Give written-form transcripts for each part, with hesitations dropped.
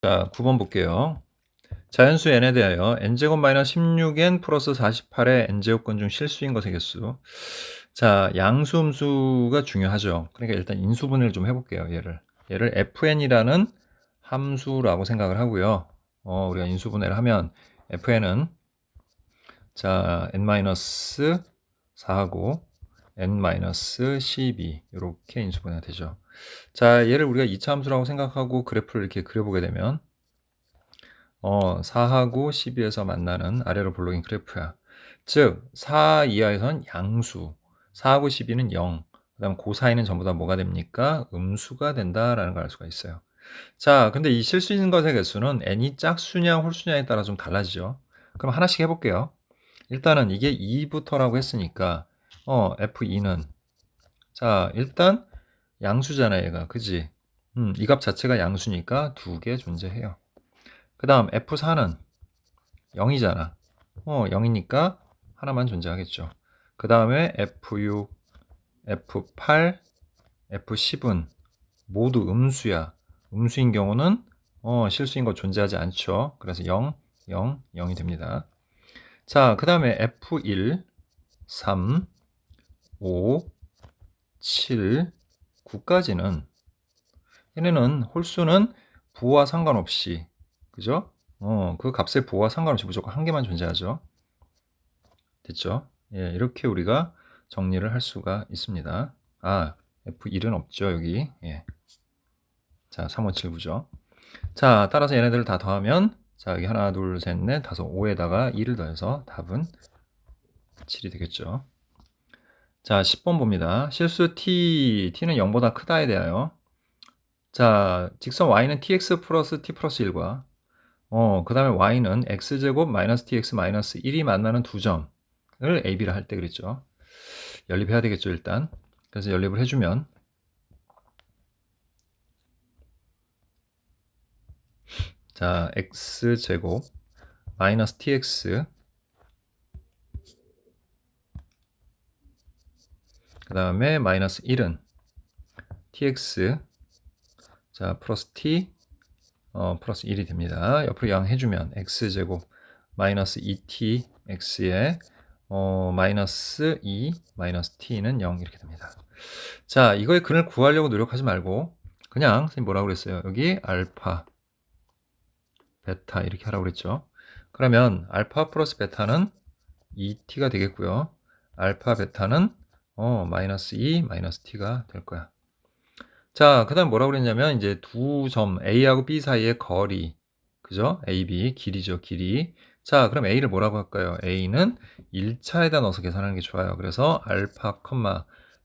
자, 9번 볼게요. 자연수 n에 대하여 n제곱 마이너스 16n 플러스 48의 n제곱근 중 실수인 것의 개수. 자, 양수 음수가 중요하죠. 그러니까 일단 인수분해를 좀 해볼게요. 얘를 fn이라는 함수라고 생각을 하고요. 우리가 인수분해를 하면 fn은 자 n-4하고 n-12 이렇게 인수분해가 되죠. 자, 얘를 우리가 2차 함수라고 생각하고 그래프를 이렇게 그려보게 되면 4하고 12에서 만나는 아래로 볼록인 그래프야. 즉, 4 이하에선 양수, 4하고 12는 0, 그 다음 그 사이는 전부 다 뭐가 됩니까? 음수가 된다라는 걸 알 수가 있어요. 자, 근데 이 실수 있는 것의 개수는 n이 짝수냐 홀수냐에 따라 좀 달라지죠. 그럼 하나씩 해볼게요. 일단은 이게 2부터라고 했으니까 f2는 자, 일단 양수잖아 얘가. 그지? 이 값 자체가 양수니까 두 개 존재해요. 그 다음 F4는 0이잖아. 0이니까 하나만 존재하겠죠. 그 다음에 F6, F8, F10은 모두 음수야. 음수인 경우는 실수인 거 존재하지 않죠. 그래서 0, 0, 0이 됩니다. 자, 그 다음에 F1, 3, 5, 7, 9까지는 얘네는 홀수는 부호와 상관없이 그죠? 그 값의 부호와 상관없이 무조건 한 개만 존재하죠. 됐죠? 예, 이렇게 우리가 정리를 할 수가 있습니다. 아, F1은 없죠, 여기. 예. 자, 3, 5, 7, 9죠. 자, 따라서 얘네들을 다 더하면, 자, 여기 하나, 둘, 셋, 넷, 다섯, 5에다가 2를 더해서 답은 7이 되겠죠. 자, 10번 봅니다. 실수 t는 0보다 크다에 대하여. 자, 직선 y는 tx 플러스 t 플러스 1과, 그 다음에 y는 x제곱 마이너스 tx 마이너스 1이 만나는 두 점을 ab라 할 때 그랬죠. 연립해야 되겠죠, 일단. 그래서 연립을 해주면 자, x제곱 마이너스 tx 그 다음에 마이너스 1은 tx 자 플러스 t 플러스 1이 됩니다. 옆으로 양해주면 x제곱 마이너스 2t x에 마이너스 2 마이너스 t는 0 이렇게 됩니다. 자, 이거의 근을 구하려고 노력하지 말고 그냥 선생님 뭐라고 그랬어요? 여기 알파 베타 이렇게 하라고 그랬죠. 그러면 알파 플러스 베타는 2t가 되겠고요. 알파 베타는 마이너스 2 마이너스 t가 될 거야. 자, 그 다음 뭐라고 그랬냐면 이제 두 점 A하고 B 사이의 거리 그죠? AB 길이죠, 길이. 자, 그럼 A를 뭐라고 할까요? A는 1차에다 넣어서 계산하는 게 좋아요. 그래서 알파,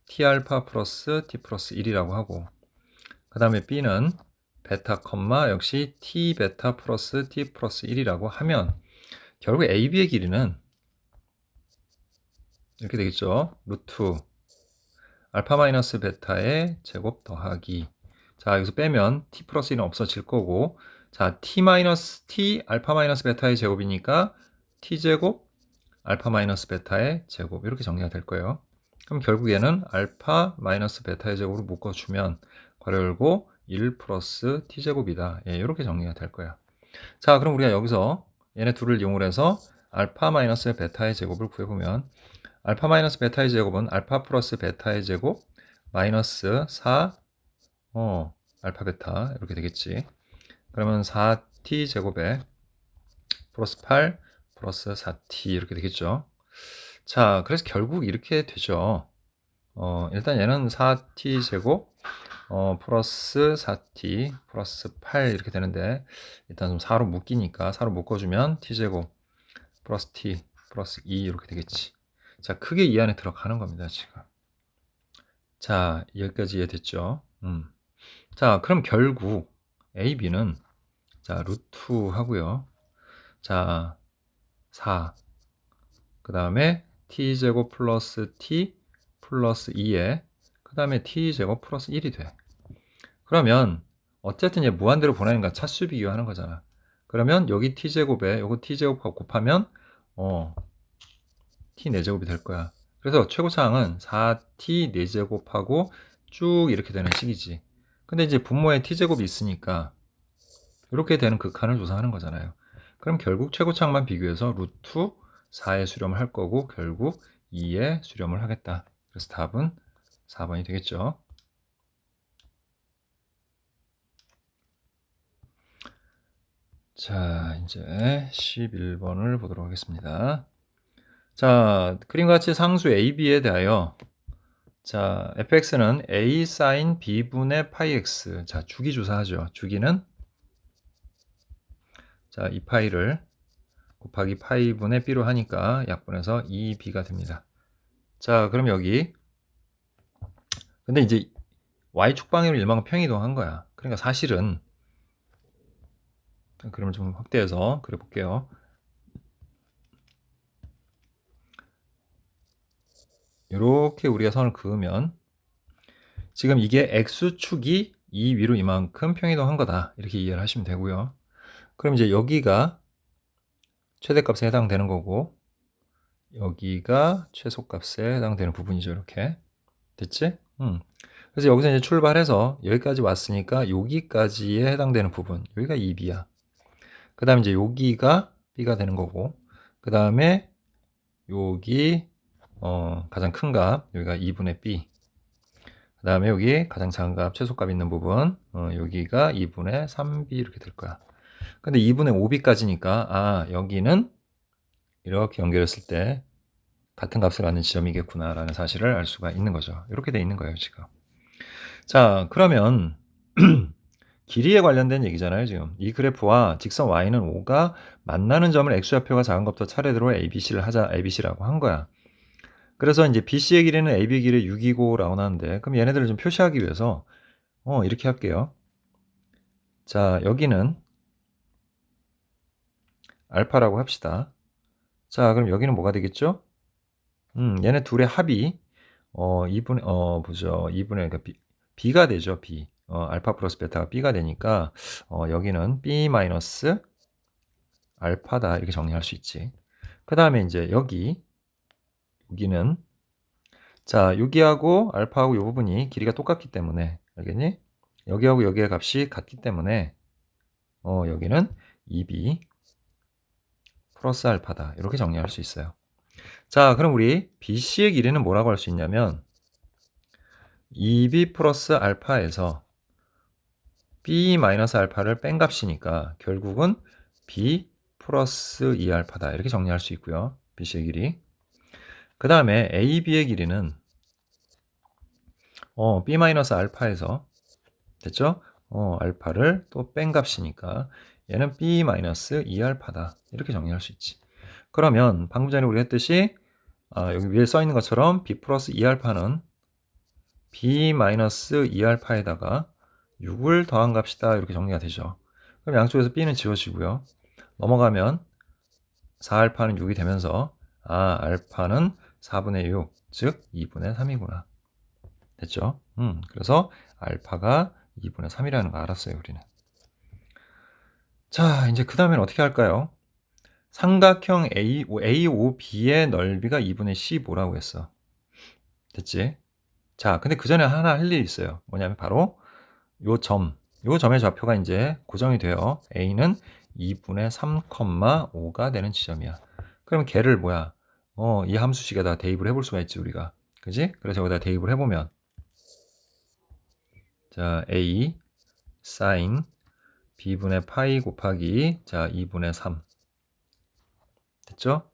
T 알파 플러스 T 플러스 1이라고 하고 그 다음에 B는 베타, 역시 T 베타 플러스 T 플러스 1이라고 하면 결국 AB의 길이는 이렇게 되겠죠. 루트 알파 마이너스 베타의 제곱 더하기 자, 여기서 빼면 t 플러스 1은 없어질 거고 자, t 마이너스 t 알파 마이너스 베타의 제곱이니까 t제곱 알파 마이너스 베타의 제곱 이렇게 정리가 될 거예요. 그럼 결국에는 알파 마이너스 베타의 제곱으로 묶어주면 괄호 열고 1 플러스 t제곱이다. 예, 이렇게 정리가 될 거예요. 자, 그럼 우리가 여기서 얘네 둘을 이용을 해서 알파 마이너스 베타의 제곱을 구해보면 알파 마이너스 베타의 제곱은 알파 플러스 베타의 제곱 마이너스 4 알파 베타 이렇게 되겠지. 그러면 4t 제곱에 플러스 8 플러스 4t 이렇게 되겠죠. 자, 그래서 결국 이렇게 되죠. 일단 얘는 4t 제곱 플러스 4t 플러스 8 이렇게 되는데 일단 좀 4로 묶이니까 4로 묶어주면 t 제곱 플러스 t 플러스 2 이렇게 되겠지. 자, 크게 이 안에 들어가는 겁니다, 지금. 자, 여기까지 이해됐죠? 자, 그럼 결국 AB는 자, 루트 하고요. 자, 4. 그 다음에 t제곱 플러스 t 플러스 2에 그 다음에 t제곱 플러스 1이 돼. 그러면 어쨌든 얘 무한대로 보내는 거 차수 비교하는 거잖아. 그러면 여기 t제곱에 요거 t제곱하고 곱하면 t 4제곱이 될 거야. 그래서 최고차항은 4t 4제곱하고 쭉 이렇게 되는 식이지. 근데 이제 분모에 t제곱이 있으니까 이렇게 되는 극한을 조사하는 거잖아요. 그럼 결국 최고창만 비교해서 루트 4에 수렴을 할 거고 결국 2에 수렴을 하겠다. 그래서 답은 4번이 되겠죠. 자, 이제 11번을 보도록 하겠습니다. 자, 그림과 같이 상수 AB에 대하여 자, fx는 a sin b분의 파이 x. 자, 주기 조사하죠. 주기는 자, 이 파이를 곱하기 파이분의 b로 하니까 약분해서 2b가 됩니다. 자, 그럼 여기 근데 이제 y축 방향으로 일만큼 평이동한 거야. 그러니까 사실은 그림을 좀 확대해서 그려 볼게요. 이렇게 우리가 선을 그으면 지금 이게 x축이 이 위로 이만큼 평이동한 거다. 이렇게 이해를 하시면 되고요. 그럼 이제 여기가 최대값에 해당되는 거고 여기가 최소값에 해당되는 부분이죠. 이렇게. 됐지? 그래서 여기서 이제 출발해서 여기까지 왔으니까 여기까지에 해당되는 부분. 여기가 2b야. 그 다음에 이제 여기가 b가 되는 거고 그 다음에 여기 가장 큰 값, 여기가 2분의 b. 그 다음에 여기 가장 작은 값, 최소값 있는 부분, 여기가 2분의 3b 이렇게 될 거야. 근데 2분의 5b까지니까, 아, 여기는 이렇게 연결했을 때 같은 값을 갖는 지점이겠구나라는 사실을 알 수가 있는 거죠. 이렇게 돼 있는 거예요, 지금. 자, 그러면 길이에 관련된 얘기잖아요, 지금. 이 그래프와 직선 y는 5가 만나는 점을 x좌표가 작은 것부터 차례대로 abc를 하자, abc라고 한 거야. 그래서 이제 BC의 길이는 AB의 길이 6이고라고 나오는데 그럼 얘네들을 좀 표시하기 위해서 이렇게 할게요. 자, 여기는 알파라고 합시다. 자, 그럼 여기는 뭐가 되겠죠? 얘네 둘의 합이 2분의 보죠. 2분의 그러니까 B가 되죠. B. 알파 플러스 베타가 B가 되니까 여기는 B 마이너스 알파다 이렇게 정리할 수 있지. 그 다음에 이제 여기는 자, 여기하고 알파하고 이 부분이 길이가 똑같기 때문에 알겠니? 여기하고 여기의 값이 같기 때문에 여기는 2b 플러스 알파다. 이렇게 정리할 수 있어요. 자, 그럼 우리 BC의 길이는 뭐라고 할 수 있냐면 2b 플러스 알파에서 b 마이너스 알파를 뺀 값이니까 결국은 b 플러스 2알파다. 이렇게 정리할 수 있고요. BC의 길이. 그 다음에 AB의 길이는 b 마이너스 알파에서 됐죠? 알파를 또 뺀 값이니까 얘는 b 마이너스 2알파다. 이렇게 정리할 수 있지. 그러면 방금 전에 우리 했듯이 여기 위에 써 있는 것처럼 b 플러스 2알파는 b 마이너스 2알파에다가 6을 더한 값이다. 이렇게 정리가 되죠. 그럼 양쪽에서 b는 지워지고요. 넘어가면 4알파는 6이 되면서 알파는 4분의 6, 즉 2분의 3이구나. 됐죠? 그래서 알파가 2분의 3이라는 거 알았어요, 우리는. 자, 이제 그 다음엔 어떻게 할까요? 삼각형 AOB의 넓이가 2분의 C5라고 했어. 됐지? 자, 근데 그 전에 하나 할 일이 있어요. 뭐냐면 바로 요 점의 좌표가 이제 고정이 돼요. A는 2분의 3,5가 되는 지점이야. 그러면 걔를 뭐야? 이 함수식에다 대입을 해볼 수가 있지, 우리가. 그지? 그래서 여기다 대입을 해보면 자, A sin b분의 파이 곱하기 자 2분의 3 됐죠?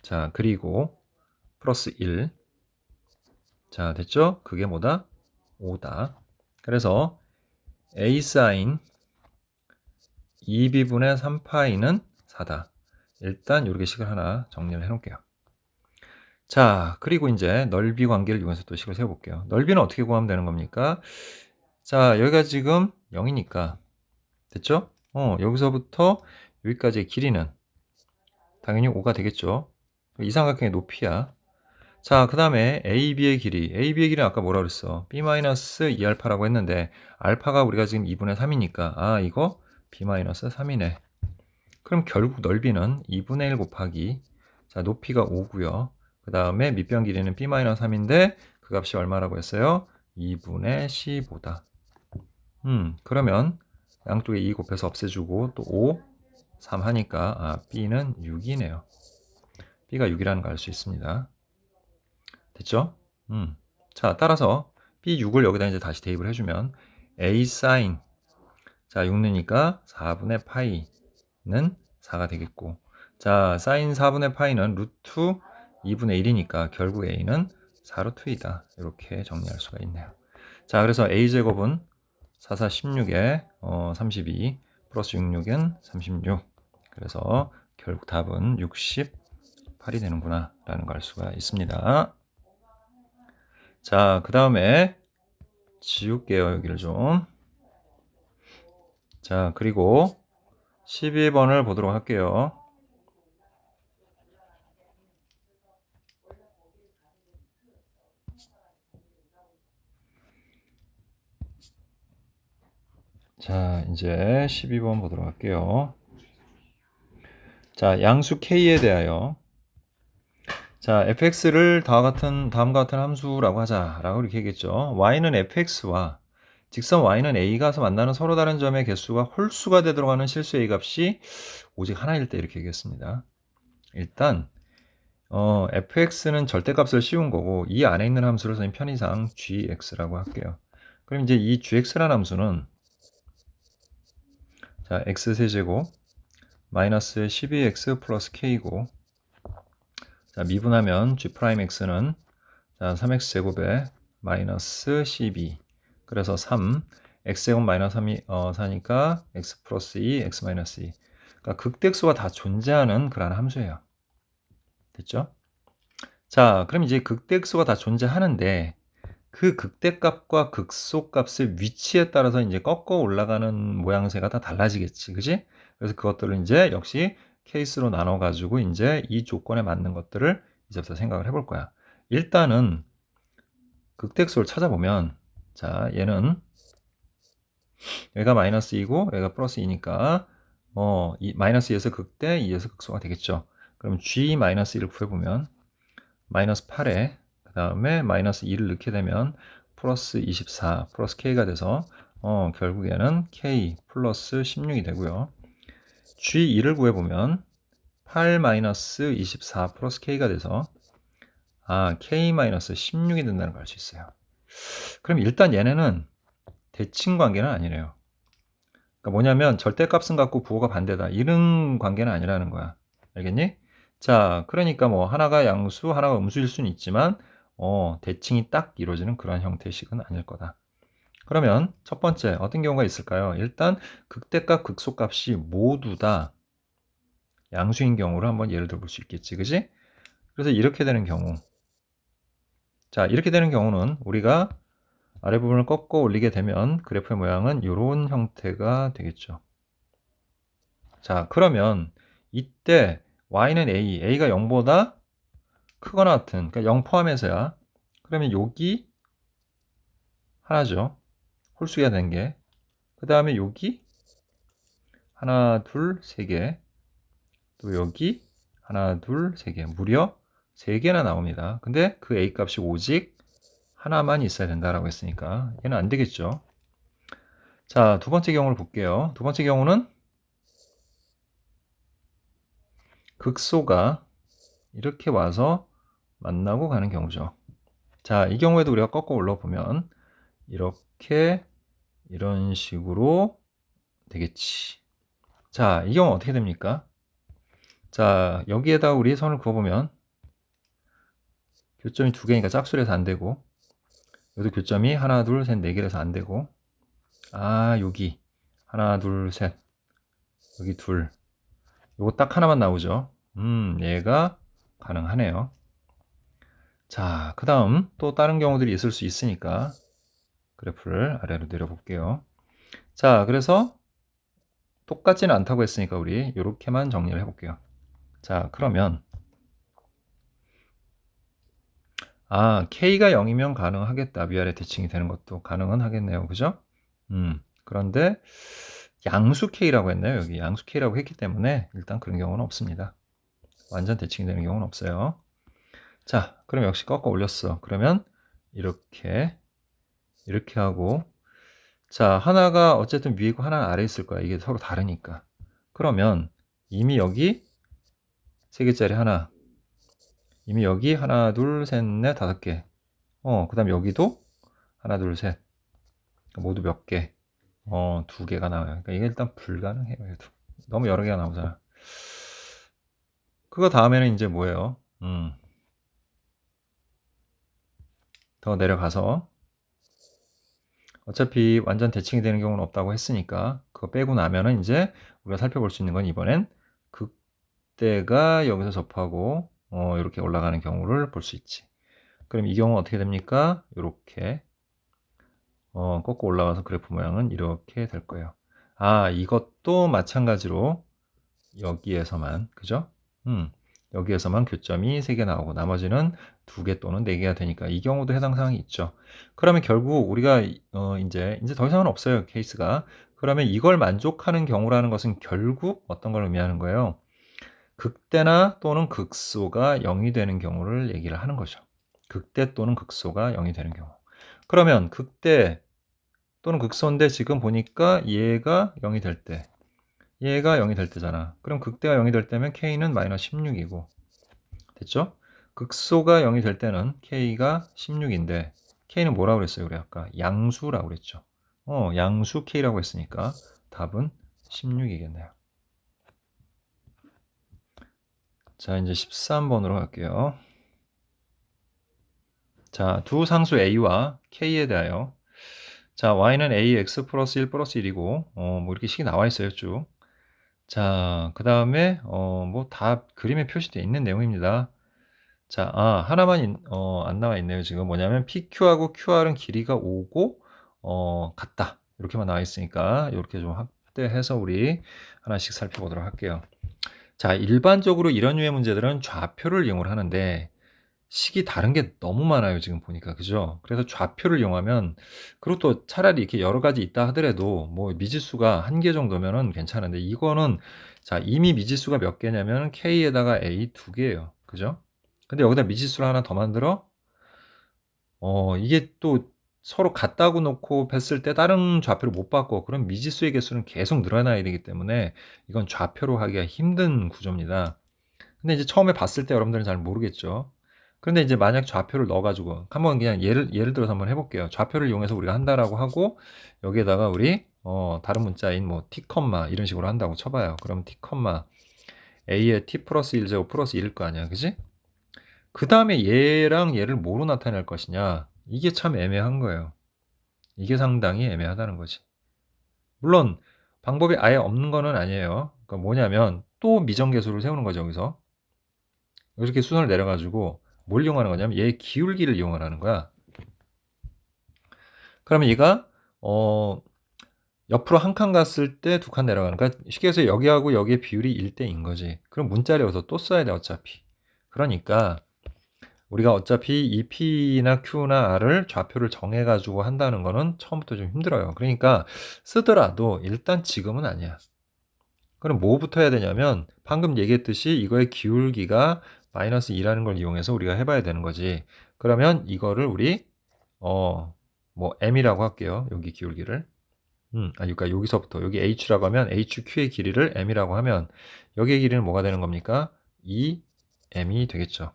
자, 그리고 플러스 1 자, 됐죠? 그게 뭐다? 5다. 그래서 a sin 2b분의 3파이는 4다. 일단 이렇게 식을 하나 정리를 해놓을게요. 자, 그리고 이제 넓이 관계를 이용해서 또 식을 세워볼게요. 넓이는 어떻게 구하면 되는 겁니까? 자, 여기가 지금 0이니까 됐죠? 여기서부터 여기까지의 길이는 당연히 5가 되겠죠. 이 삼각형의 높이야. 자, 그 다음에 AB의 길이. AB의 길이는 아까 뭐라 그랬어? B-2알파라고 했는데 알파가 우리가 지금 2분의 3이니까 이거 B-3이네. 그럼 결국 넓이는 2분의 1 곱하기 자 높이가 5고요. 그 다음에 밑변 길이는 b-3인데 그 값이 얼마라고 했어요? 2분의 15다. 그러면 양쪽에 2 곱해서 없애주고 또 5, 3 하니까 b는 6이네요. b가 6이라는 걸 알 수 있습니다. 됐죠? 자, 따라서 b6을 여기다 이제 다시 대입을 해주면 a sin, 자, 6느니까 4분의 파이는 4가 되겠고, 자, sin 4분의 파이는 루트 2분의 1이니까 결국 a는 4루트 2다. 이렇게 정리할 수가 있네요. 자, 그래서 a제곱은 4, 4, 16에 32 플러스 6, 6은 36. 그래서 결국 답은 68이 되는구나 라는 걸 알 수가 있습니다. 자, 그 다음에 지울게요. 여기를 좀. 자, 그리고 12번을 보도록 할게요. 자, 이제 12번 보도록 할게요. 자, 양수 k에 대하여, 자, fx를 다음과 같은 함수라고 하자라고 이렇게 얘기했죠. y는 fx와 직선 y는 a가서 만나는 서로 다른 점의 개수가 홀수가 되도록 하는 실수 a 값이 오직 하나일 때 이렇게 얘기했습니다. 일단 fx는 절대값을 씌운 거고 이 안에 있는 함수를 저희 편의상 gx라고 할게요. 그럼 이제 이 gx라는 함수는 자, x세제곱 마이너스 12x 플러스 k고, 자, 미분하면 g'x는 자, 3x제곱에 마이너스 12, 그래서 3, x제곱 마이너스 3이 4니까 x 플러스 2, x 마이너스 2. 그러니까 극대수가 다 존재하는 그런 함수예요. 됐죠? 자, 그럼 이제 극대수가 다 존재하는데 그 극대값과 극소값의 위치에 따라서 이제 꺾어 올라가는 모양새가 다 달라지겠지. 그지? 그래서 그것들을 이제 역시 케이스로 나눠 가지고 이제 이 조건에 맞는 것들을 이제부터 생각을 해볼 거야. 일단은 극대수를 찾아보면, 자, 얘는 얘가 마이너스 2고 얘가 플러스 2니까 이 마이너스 2에서 극대, 2에서 극소가 되겠죠. 그럼 g 마이너스 1을 구해보면 마이너스 8에 그 다음에 마이너스 2를 넣게 되면 플러스 24 플러스 k가 돼서 결국에는 k 플러스 16이 되고요. g2를 구해보면 8 마이너스 24 플러스 k가 돼서 k 마이너스 16이 된다는 걸 알 수 있어요. 그럼 일단 얘네는 대칭 관계는 아니래요. 그러니까 뭐냐면 절대값은 같고 부호가 반대다. 이런 관계는 아니라는 거야. 알겠니? 자, 그러니까 뭐 하나가 양수, 하나가 음수일 수는 있지만 대칭이 딱 이루어지는 그런 형태의 식은 아닐 거다. 그러면 첫 번째 어떤 경우가 있을까요? 일단 극대값, 극소값이 모두 다 양수인 경우를 한번 예를 들어 볼 수 있겠지. 그지? 그래서 이렇게 되는 경우, 자, 이렇게 되는 경우는 우리가 아래 부분을 꺾어 올리게 되면 그래프의 모양은 이런 형태가 되겠죠. 자, 그러면 이때 y는 a가 0보다 크거나 같은, 그러니까 0 포함해서야. 그러면 여기 하나죠. 홀수가 된 게. 그 다음에 여기 하나, 둘, 세 개. 또 여기 하나, 둘, 세 개. 무려 세 개나 나옵니다. 근데 그 a 값이 오직 하나만 있어야 된다라고 했으니까 얘는 안 되겠죠. 자, 두 번째 경우를 볼게요. 두 번째 경우는 극소가 이렇게 와서 만나고 가는 경우죠. 자, 이 경우에도 우리가 꺾어 올려보면 이렇게 이런 식으로 되겠지. 자, 이 경우 어떻게 됩니까? 자, 여기에다 우리 선을 그어보면 교점이 두 개니까 짝수라서 안 되고, 여기도 교점이 하나, 둘, 셋, 네 개라서 안 되고, 여기 하나, 둘, 셋, 여기 둘, 요거 딱 하나만 나오죠. 얘가 가능하네요. 자, 그 다음 또 다른 경우들이 있을 수 있으니까 그래프를 아래로 내려볼게요. 자, 그래서 똑같지는 않다고 했으니까 우리 이렇게만 정리를 해볼게요. 자, 그러면 k가 0이면 가능하겠다. 위아래 대칭이 되는 것도 가능은 하겠네요. 그죠? 그런데 양수 k라고 했나요? 여기 양수 k라고 했기 때문에 일단 그런 경우는 없습니다. 완전 대칭이 되는 경우는 없어요. 자, 그럼 역시 꺾어 올렸어. 그러면 이렇게, 이렇게 하고, 자, 하나가 어쨌든 위에 있고 하나는 아래에 있을 거야. 이게 서로 다르니까. 그러면 이미 여기 3개짜리 하나, 이미 여기 하나, 둘, 셋, 넷, 5개. 그 다음 여기도 하나, 둘, 셋. 모두 몇 개? 2개가 나와요. 그러니까 이게 일단 불가능해요. 얘도. 너무 여러 개가 나오잖아. 그거 다음에는 이제 뭐예요? 더 내려가서 어차피 완전 대칭이 되는 경우는 없다고 했으니까 그거 빼고 나면은 이제 우리가 살펴볼 수 있는 건 이번엔 극대가 여기서 접하고 이렇게 올라가는 경우를 볼 수 있지. 그럼 이 경우 어떻게 됩니까? 이렇게 꺾고 올라가서 그래프 모양은 이렇게 될 거예요. 아, 이것도 마찬가지로 여기에서만, 그죠? 여기에서만 교점이 3개 나오고 나머지는 2개 또는 4개가 되니까 이 경우도 해당 사항이 있죠. 그러면 결국 우리가 이제 더 이상은 없어요. 케이스가. 그러면 이걸 만족하는 경우라는 것은 결국 어떤 걸 의미하는 거예요? 극대나 또는 극소가 0이 되는 경우를 얘기를 하는 거죠. 극대 또는 극소가 0이 되는 경우. 그러면 극대 또는 극소인데 지금 보니까 얘가 0이 될 때, 얘가 0이 될 때잖아. 그럼 극대가 0이 될 때면 K는 마이너스 16이고, 됐죠? 극소가 0이 될 때는 K가 16인데, K는 뭐라고 그랬어요? 우리 아까 양수라고 그랬죠. 양수 K라고 했으니까 답은 16이겠네요. 자, 이제 13번으로 갈게요. 자, 두 상수 A와 K에 대하여, 자, Y는 AX 플러스 1 플러스 1이고, 뭐 이렇게 식이 나와 있어요, 쭉. 자, 그 다음에, 뭐 다 그림에 표시되어 있는 내용입니다. 자, 하나만 안 나와 있네요. 지금 뭐냐면 PQ하고 QR은 길이가 5고 같다. 이렇게만 나와 있으니까 이렇게 좀 확대해서 우리 하나씩 살펴보도록 할게요. 자, 일반적으로 이런 류의 문제들은 좌표를 이용을 하는데 식이 다른 게 너무 많아요. 지금 보니까. 그죠? 그래서 좌표를 이용하면 그리고 또 차라리 이렇게 여러 가지 있다 하더라도 뭐 미지수가 1개 정도면은 괜찮은데 이거는 자, 이미 미지수가 몇 개냐면 K에다가 A 2개예요. 그죠? 근데 여기다 미지수를 하나 더 만들어? 이게 또 서로 같다고 놓고 뵀을 때 다른 좌표를 못 바꿔. 그럼 미지수의 개수는 계속 늘어나야 되기 때문에 이건 좌표로 하기가 힘든 구조입니다. 근데 이제 처음에 봤을 때 여러분들은 잘 모르겠죠. 그런데 이제 만약 좌표를 넣어가지고 한번 그냥 예를 들어서 한번 해볼게요. 좌표를 이용해서 우리가 한다라고 하고 여기에다가 우리 다른 문자인 뭐 t, 이런 식으로 한다고 쳐봐요. 그럼 t, a의 t 플러스 1제곱 플러스 1일 거 아니야. 그지? 그 다음에 얘랑 얘를 뭐로 나타낼 것이냐. 이게 참 애매한 거예요. 이게 상당히 애매하다는 거지. 물론 방법이 아예 없는 거는 아니에요. 그러니까 뭐냐면 또 미정계수를 세우는 거죠. 여기서. 이렇게 수선을 내려가지고 뭘 이용하는 거냐면 얘의 기울기를 이용하는 거야. 그러면 얘가 옆으로 한 칸 갔을 때 2칸 내려가는 거야. 그러니까 쉽게 해서 여기하고 여기의 비율이 1대인 거지. 그럼 문자를 여기서 또 써야 돼 어차피. 그러니까 우리가 어차피 이 P나 Q나 R을 좌표를 정해가지고 한다는 거는 처음부터 좀 힘들어요. 그러니까 쓰더라도 일단 지금은 아니야. 그럼 뭐부터 해야 되냐면 방금 얘기했듯이 이거의 기울기가 마이너스 2라는 걸 이용해서 우리가 해봐야 되는 거지. 그러면 이거를 우리 뭐 m이라고 할게요. 여기 기울기를. 그러니까 여기서부터 여기 h라고 하면 hq의 길이를 m이라고 하면 여기의 길이는 뭐가 되는 겁니까? 2m이 되겠죠.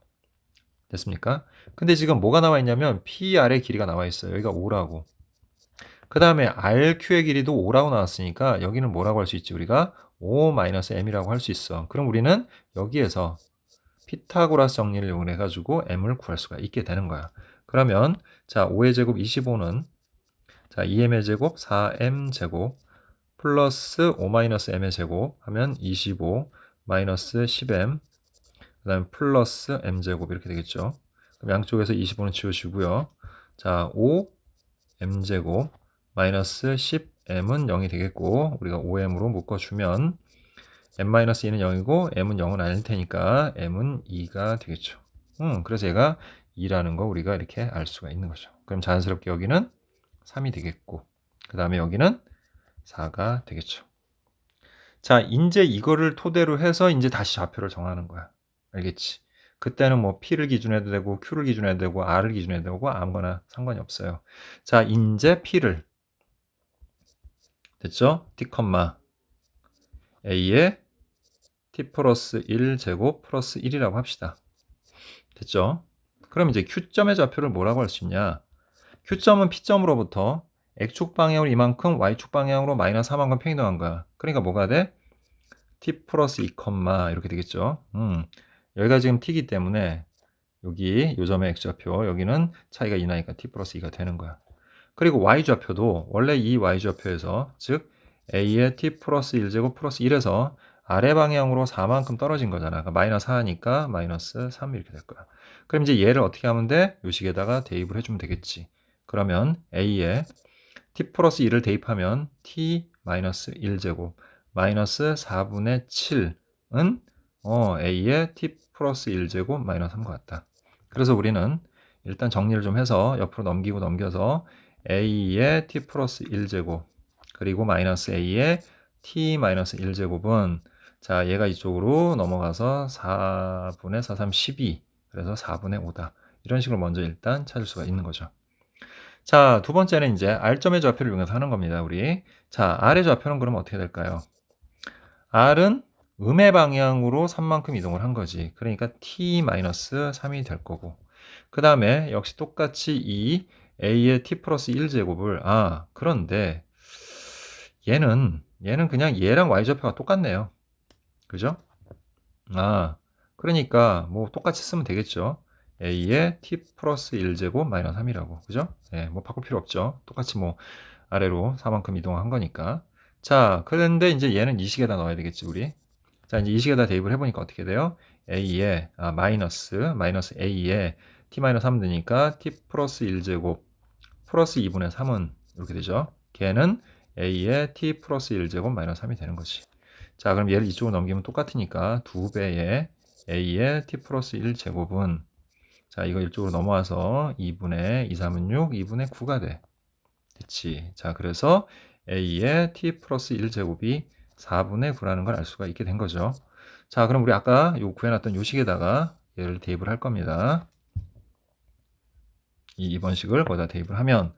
됐습니까? 근데 지금 뭐가 나와 있냐면 PR의 길이가 나와 있어요. 여기가 5라고. 그 다음에 RQ의 길이도 5라고 나왔으니까 여기는 뭐라고 할 수 있지? 우리가 5-m이라고 할 수 있어. 그럼 우리는 여기에서 피타고라스 정리를 이용해 가지고 m을 구할 수가 있게 되는 거야. 그러면 자 5의 제곱 25는 자 2m의 제곱 4m 제곱 플러스 5-m의 제곱 하면 25 마이너스 10m 그 다음에 플러스 m제곱 이렇게 되겠죠. 그럼 양쪽에서 25는 지워지고요. 자 5m제곱 마이너스 10m은 0이 되겠고 우리가 5m으로 묶어주면 m-2는 0이고 m은 0은 아닐 테니까 m은 2가 되겠죠. 그래서 얘가 2라는 거 우리가 이렇게 알 수가 있는 거죠. 그럼 자연스럽게 여기는 3이 되겠고 그 다음에 여기는 4가 되겠죠. 자, 이제 이거를 토대로 해서 이제 다시 좌표를 정하는 거야. 알겠지? 그때는 뭐 P를 기준으로 해도 되고 Q를 기준으로 해도 되고 R을 기준으로 해도 되고 아무거나 상관이 없어요. 자, 인제 P를 됐죠? T, A에 T 플러스 1 제곱 플러스 1이라고 합시다. 됐죠? 그럼 이제 Q점의 좌표를 뭐라고 할 수 있냐? Q점은 P점으로부터 X축 방향으로 이만큼, Y축 방향으로 마이너스 4만큼 평이동한 거야. 그러니까 뭐가 돼? T 플러스 2, 이렇게 되겠죠. 여기가 지금 T이기 때문에 여기 요 점의 X좌표, 여기는 차이가 2 나니까 T 플러스 2가 되는 거야. 그리고 Y좌표도 원래 이 Y좌표에서, 즉 A의 T 플러스 1제곱 플러스 1에서 아래 방향으로 4만큼 떨어진 거잖아. 그러니까 마이너스 4니까 마이너스 3 이렇게 될 거야. 그럼 이제 얘를 어떻게 하면 돼? 요 식에다가 대입을 해주면 되겠지. 그러면 A에 T 플러스 1을 대입하면 T 마이너스 1제곱 마이너스 4분의 7은 A의 T 플러스 1제곱 마이너스 3과 같다. 그래서 우리는 일단 정리를 좀 해서 옆으로 넘기고 넘겨서 A의 T 플러스 1제곱 그리고 마이너스 A의 T 마이너스 1제곱은 자, 얘가 이쪽으로 넘어가서 4분의 4, 3, 12 그래서 4분의 5다. 이런 식으로 먼저 일단 찾을 수가 있는 거죠. 자, 두 번째는 이제 R점의 좌표를 이용해서 하는 겁니다, 우리. 자, R의 좌표는 그럼 어떻게 될까요? R은 음의 방향으로 3만큼 이동을 한 거지. 그러니까 T-3이 될 거고. 그 다음에 역시 똑같이 이 A의 T 플러스 1제곱을, 그런데 얘는 그냥 얘랑 Y좌표가 똑같네요. 그죠? 그러니까 뭐 똑같이 쓰면 되겠죠. A의 T 플러스 1제곱 마이너스 3이라고. 그죠? 예, 뭐 바꿀 필요 없죠. 똑같이 뭐 아래로 4만큼 이동한 거니까. 자, 그런데 이제 얘는 이 식에다 넣어야 되겠지, 우리. 자, 이제 이 식에다 대입을 해보니까 어떻게 돼요? A에, 마이너스 A에 T 마이너스 3 되니까 T 플러스 1제곱 플러스 2분의 3은 이렇게 되죠. 걔는 A에 T 플러스 1제곱 마이너스 3이 되는 거지. 자, 그럼 얘를 이쪽으로 넘기면 똑같으니까 2배의 A의 T 플러스 1제곱은 자, 이거 이쪽으로 넘어와서 2분의 2, 3은 6, 2분의 9가 돼. 됐지. 자, 그래서 A의 T 플러스 1제곱이 4분의 9라는 걸 알 수가 있게 된 거죠. 자, 그럼 우리 아까 요 구해놨던 요 식에다가 얘를 대입을 할 겁니다. 이 2번식을 거기다 대입을 하면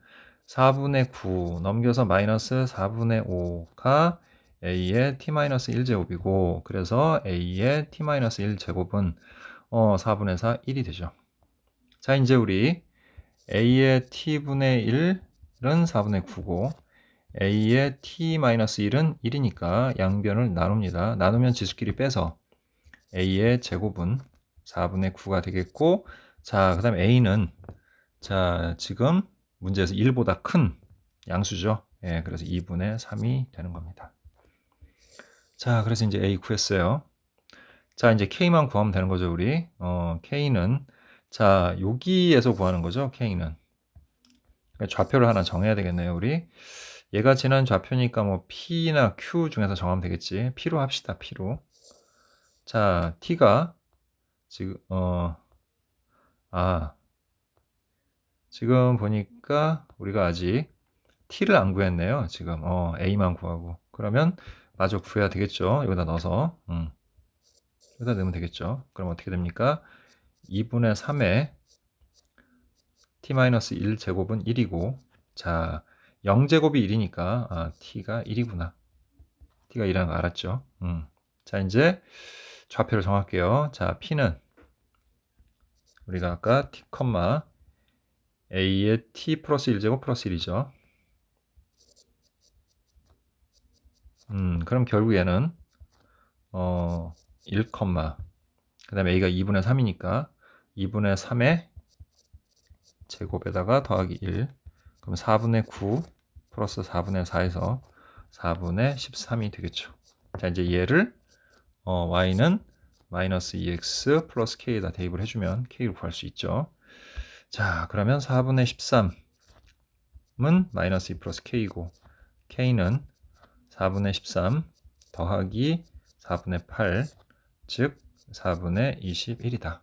4분의 9 넘겨서 마이너스 4분의 5가 A의 T-1제곱이고 그래서 A의 T-1제곱은 4분의 4, 1이 되죠. 자, 이제 우리 A의 T분의 1은 4분의 9고 A의 T-1은 1이니까 양변을 나눕니다. 나누면 지수끼리 빼서 A의 제곱은 4분의 9가 되겠고 자, 그 다음 A는 자, 지금 문제에서 1보다 큰 양수죠. 예, 그래서 2분의 3이 되는 겁니다. 자, 그래서 이제 A 구했어요. 자, 이제 K만 구하면 되는 거죠, 우리. K는 자, 여기에서 구하는 거죠, K는. 좌표를 하나 정해야 되겠네요, 우리. 얘가 지난 좌표니까 뭐 P나 Q 중에서 정하면 되겠지. P로 합시다, P로. 자, T가 지금 지금 보니까 우리가 아직 T를 안 구했네요. 지금 A만 구하고. 그러면 마저 구해야 되겠죠. 여기다 넣어서. 여기다 넣으면 되겠죠. 그럼 어떻게 됩니까? 2분의 3에 T-1 제곱은 1이고 자, 0제곱이 1이니까 T가 1이구나. T가 1이라는 거 알았죠? 자, 이제 좌표를 정할게요. 자, P는 우리가 아까 T, A의 T 플러스 1제곱 플러스 1이죠. 그럼 결국 얘는 1, 그 다음에 A가 2분의 3이니까 2분의 3의 제곱에다가 더하기 1 그럼 4분의 9 플러스 4분의 4에서 4분의 13이 되겠죠. 자, 이제 얘를 y는 마이너스 2x 플러스 k에다 대입을 해주면 k를 구할 수 있죠. 자, 그러면 4분의 13은 마이너스 2 플러스 k이고 k는 4분의 13 더하기 4분의 8 즉 4분의 21이다.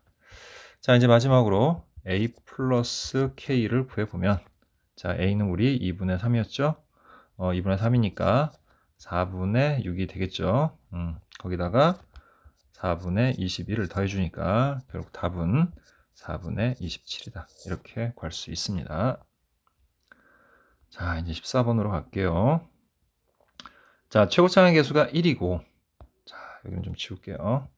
자, 이제 마지막으로 a 플러스 k를 구해보면 자, a는 우리 2분의 3이었죠? 2분의 3이니까 4분의 6이 되겠죠? 거기다가 4분의 21을 더해주니까 결국 답은 4분의 27이다. 이렇게 구할 수 있습니다. 자, 이제 14번으로 갈게요. 자, 최고차의 개수가 1이고, 자, 여기는 좀 지울게요.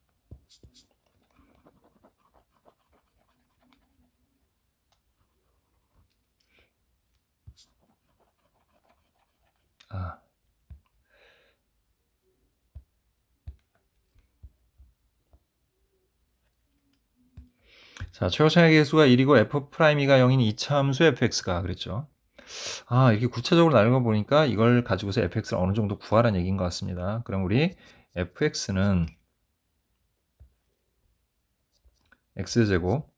자, 최고차의 개수가 1이고 f'이가 0인 이차함수 fx가 그랬죠. 이렇게 구체적으로 나누어 보니까 이걸 가지고서 fx를 어느 정도 구하라는 얘기인 것 같습니다. 그럼 우리 fx는 x제곱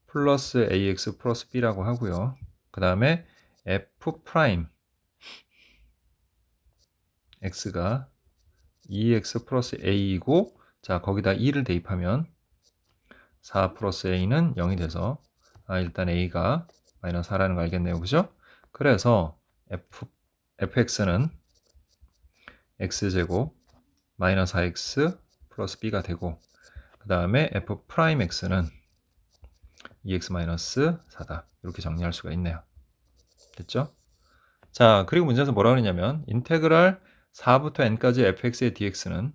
플러스 ax 플러스 b라고 하고요. 그 다음에 f' x가 2x 플러스 a이고, 자, 거기다 2를 대입하면 4 플러스 a는 0이 돼서 일단 a가 마이너스 4라는 거 알겠네요. 그죠? 그래서 fx는 x제곱 마이너스 4x 플러스 b가 되고, 그 다음에 f'x는 2x 마이너스 4다. 이렇게 정리할 수가 있네요. 됐죠? 자, 그리고 문제에서 뭐라고 그러냐면 인테그랄 4부터 n까지 fx의 dx는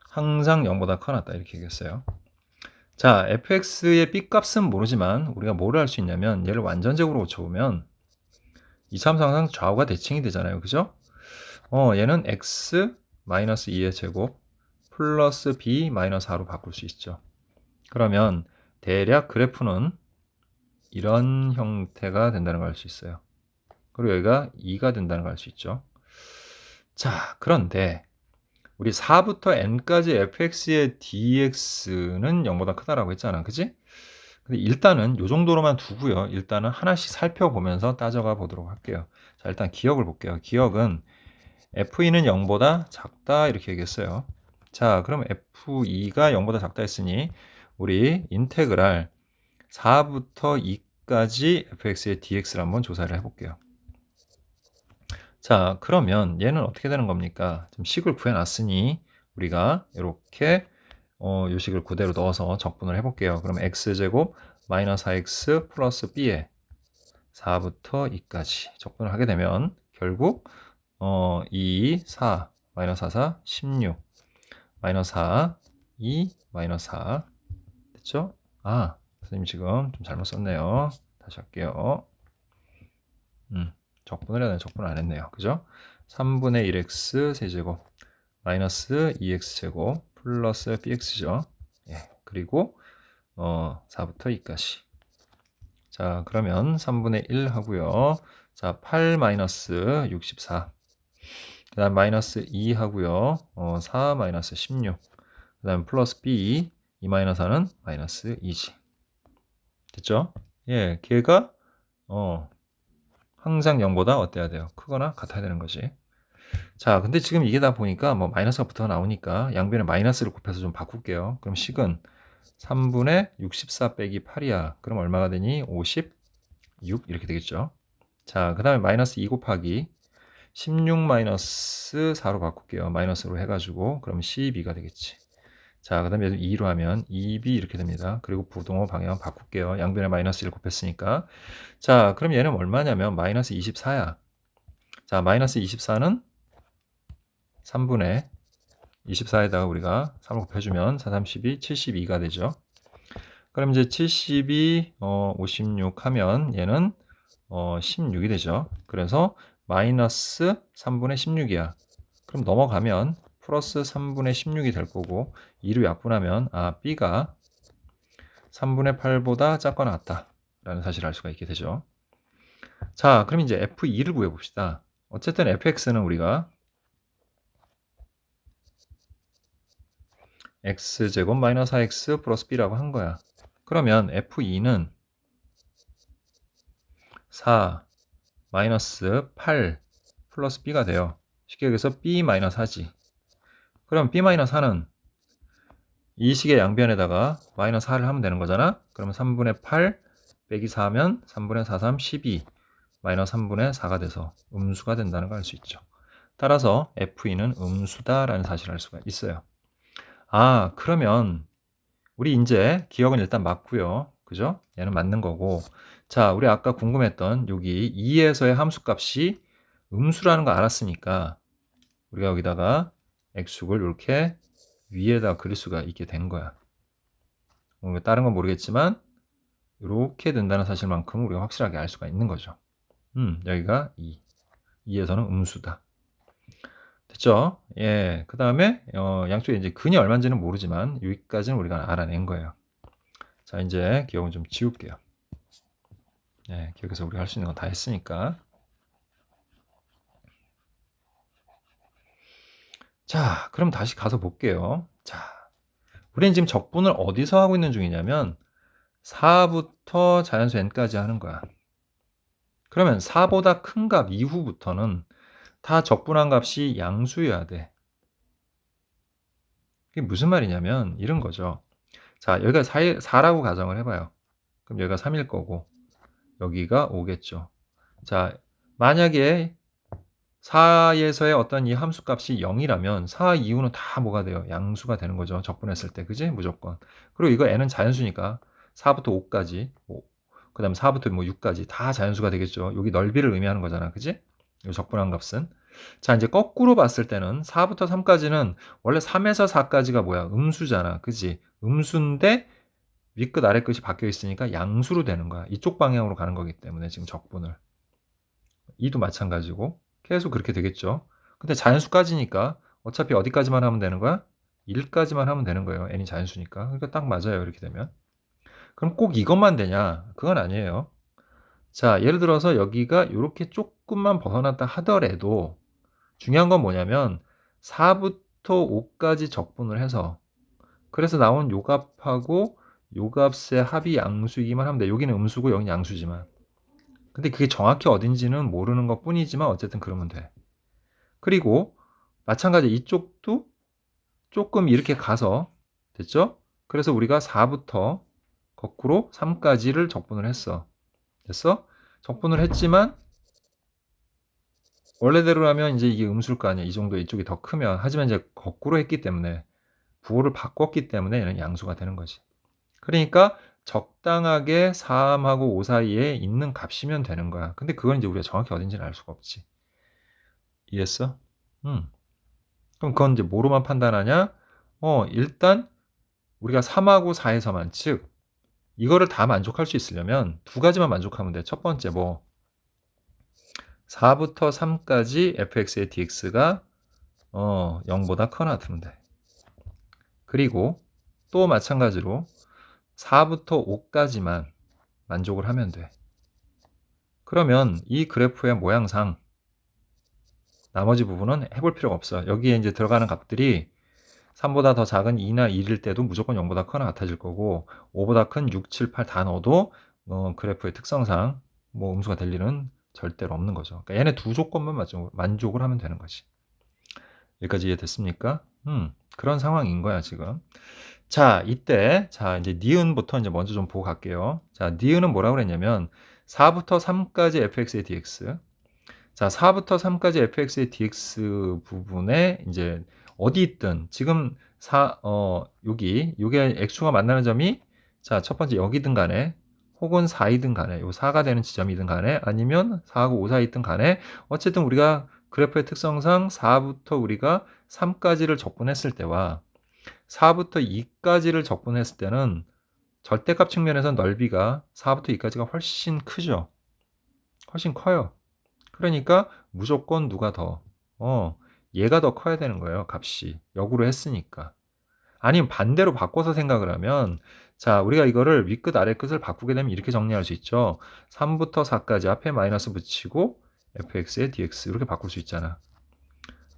항상 0보다 커 낫다. 이렇게 얘기했어요. 자, fx의 b값은 모르지만 우리가 뭐를 할 수 있냐면 얘를 완전적으로 고쳐보면 이차함수 항상 좌우가 대칭이 되잖아요. 그죠? 얘는 x 마이너스 2의 제곱 플러스 b 마이너스 4로 바꿀 수 있죠. 그러면 대략 그래프는 이런 형태가 된다는 걸 알 수 있어요. 그리고 여기가 2가 된다는 걸 알 수 있죠. 자, 그런데 우리 4부터 n까지 fx의 dx는 0보다 크다라고 했잖아. 그지? 근데 일단은 이 정도로만 두고요. 일단은 하나씩 살펴보면서 따져가 보도록 할게요. 자, 일단 기억을 볼게요. 기억은 f2는 0보다 작다 이렇게 얘기했어요. 자, 그럼 f2가 0보다 작다 했으니 우리 인테그랄 4부터 2까지 fx의 dx를 한번 조사를 해볼게요. 자, 그러면 얘는 어떻게 되는 겁니까? 지금 식을 구해놨으니 우리가 이렇게 요 식을 그대로 넣어서 적분을 해볼게요. 그럼 x제곱 마이너스 4x 플러스 b에 4부터 2까지 적분을 하게 되면 결국 2, 4, 마이너스 4, 4, 16, 마이너스 4, 2, 마이너스 4 됐죠? 선생님 지금 좀 잘못 썼네요. 다시 할게요. 적분을 해야 되는 적분을 안 했네요. 그죠? 3분의 1x 세제곱 마이너스 2x제곱 플러스 bx죠. 예, 그리고 4부터 2까지. 자, 그러면 3분의 1 하고요. 자, 8 마이너스 64. 그 다음 마이너스 2 하고요. 4 마이너스 16. 그 다음 플러스 b 2 마이너스 4는 마이너스 2지. 됐죠? 예, 걔가 항상 0보다 어때야 돼요? 크거나 같아야 되는 거지. 자, 근데 지금 이게 다 보니까 뭐 마이너스가 붙어 나오니까 양변에 마이너스를 곱해서 좀 바꿀게요. 그럼 식은 3분의 64 빼기 8이야. 그럼 얼마가 되니? 56 이렇게 되겠죠. 자, 그 다음에 마이너스 2 곱하기 16 마이너스 4로 바꿀게요. 마이너스로 해가지고 그럼 12가 되겠지. 자, 그 다음에 2로 하면 2b 이렇게 됩니다. 그리고 부동호 방향 바꿀게요. 양변에 마이너스 1 곱했으니까. 자, 그럼 얘는 얼마냐면 마이너스 24야. 자, 마이너스 24는 3분의 24에다가 우리가 3을 곱해주면 4, 32, 72가 되죠. 그럼 이제 72, 56 하면 얘는 16이 되죠. 그래서 마이너스 3분의 16이야. 그럼 넘어가면 플러스 3분의 16이 될 거고 2로 약분하면 B가 3분의 8보다 작거나 같다 라는 사실을 알 수가 있게 되죠. 자, 그럼 이제 F2를 구해봅시다. 어쨌든 fx는 우리가 x제곱 마이너스 4x 플러스 b라고 한 거야. 그러면 f2는 4 마이너스 8 플러스 b가 돼요. 쉽게 얘기해서 b 마이너스 4지. 그럼 b 마이너스 4는 이 식의 양변에다가 마이너스 4를 하면 되는 거잖아. 그러면 3분의 8 빼기 4면 3분의 4, 3, 12. 마이너스 3분의 4가 돼서 음수가 된다는 걸 알 수 있죠. 따라서 F2는 음수다라는 사실을 알 수가 있어요. 아, 그러면 우리 인제 기억은 일단 맞고요. 그죠? 얘는 맞는 거고. 자, 우리 아까 궁금했던 여기 2에서의 함수값이 음수라는 거 알았으니까 우리가 여기다가 x축을 요렇게 위에다 그릴 수가 있게 된 거야. 다른 건 모르겠지만 요렇게 된다는 사실만큼 우리가 확실하게 알 수가 있는 거죠. 여기가 2. 2에서는 음수다. 됐죠? 예. 그다음에 양쪽에 이제 근이 얼마인지는 모르지만 여기까지는 우리가 알아낸 거예요. 자, 이제 기억은 좀 지울게요. 예, 기억에서 우리가 할 수 있는 건 다 했으니까. 자, 그럼 다시 가서 볼게요. 자, 우리는 지금 적분을 어디서 하고 있는 중이냐면 4부터 자연수 n까지 하는 거야. 그러면 4보다 큰 값 이후부터는 다 적분한 값이 양수여야 돼. 그게 무슨 말이냐면 이런 거죠. 자, 여기가 4라고 가정을 해봐요. 그럼 여기가 3일 거고 여기가 5겠죠. 자, 만약에 4에서의 어떤 이 함수값이 0이라면 4 이후는 다 뭐가 돼요? 양수가 되는 거죠. 적분했을 때. 그지? 무조건. 그리고 이거 n은 자연수니까 4부터 5까지, 그 다음에 4부터 뭐 6까지 다 자연수가 되겠죠. 여기 넓이를 의미하는 거잖아. 그지? 이 적분한 값은. 자, 이제 거꾸로 봤을 때는 4부터 3까지는 원래 3에서 4까지가 뭐야? 음수잖아. 그지? 음수인데 윗끝 아래끝이 바뀌어 있으니까 양수로 되는 거야. 이쪽 방향으로 가는 거기 때문에 지금 적분을. 2도 마찬가지고 계속 그렇게 되겠죠. 근데 자연수까지니까 어차피 어디까지만 하면 되는 거야? 1까지만 하면 되는 거예요. n이 자연수니까. 그러니까 딱 맞아요. 이렇게 되면. 그럼 꼭 이것만 되냐? 그건 아니에요. 자, 예를 들어서 여기가 이렇게 조금만 벗어났다 하더라도 중요한 건 뭐냐면 4부터 5까지 적분을 해서 그래서 나온 요 값하고 요 값의 합이 양수이기만 하면 돼. 여기는 음수고 여기는 양수지만. 근데 그게 정확히 어딘지는 모르는 것 뿐이지만 어쨌든 그러면 돼. 그리고 마찬가지 이쪽도 조금 이렇게 가서 됐죠? 그래서 우리가 4부터 거꾸로 3까지를 적분을 했어. 됐어? 적분을 했지만 원래대로라면 이제 이게 음수일 거 아니야. 이 정도 이쪽이 더 크면. 하지만 이제 거꾸로 했기 때문에 부호를 바꿨기 때문에 얘는 양수가 되는 거지. 그러니까 적당하게 3하고 5 사이에 있는 값이면 되는 거야. 근데 그건 이제 우리가 정확히 어딘지는 알 수가 없지. 이해했어? 그럼 그건 이제 뭐로만 판단하냐? 일단 우리가 3하고 4에서만, 즉 이거를 다 만족할 수 있으려면 두 가지만 만족하면 돼. 첫 번째 4부터 3까지 fx의 dx가 0보다 커나 같으면 돼. 그리고 또 마찬가지로 4부터 5까지만 만족을 하면 돼. 그러면 이 그래프의 모양상 나머지 부분은 해볼 필요가 없어. 여기에 이제 들어가는 값들이 3보다 더 작은 2나 1일 때도 무조건 0보다 커나 같아질 거고 5보다 큰 6, 7, 8 다 넣어도 그래프의 특성상 뭐 음수가 될 일은 절대로 없는 거죠. 그러니까 얘네 두 조건만 만족을 하면 되는 거지. 여기까지 이해됐습니까? 그런 상황인 거야 지금. 자, 이때 자 이제 니은부터 이제 먼저 좀 보고 갈게요. 자, 니은은 뭐라고 그랬냐면 4부터 3까지 fx의 dx. 자, 4부터 3까지 fx의 dx 부분에 이제 어디 있든 지금 여기 요게 x축과 만나는 점이 자, 첫 번째 여기든 간에 혹은 4이든 간에 요 4가 되는 지점이든 간에 아니면 4하고 5 사이 있든 간에 어쨌든 우리가 그래프의 특성상 4부터 우리가 3까지를 적분했을 때와 4부터 2까지를 적분했을 때는 절대값 측면에서 넓이가 4부터 2까지가 훨씬 크죠. 훨씬 커요. 그러니까 무조건 누가 더 얘가 더 커야 되는 거예요. 값이. 역으로 했으니까. 아니면 반대로 바꿔서 생각을 하면 자, 우리가 이거를 윗끝 아래끝을 바꾸게 되면 이렇게 정리할 수 있죠. 3부터 4까지 앞에 마이너스 붙이고 fx의 dx 이렇게 바꿀 수 있잖아.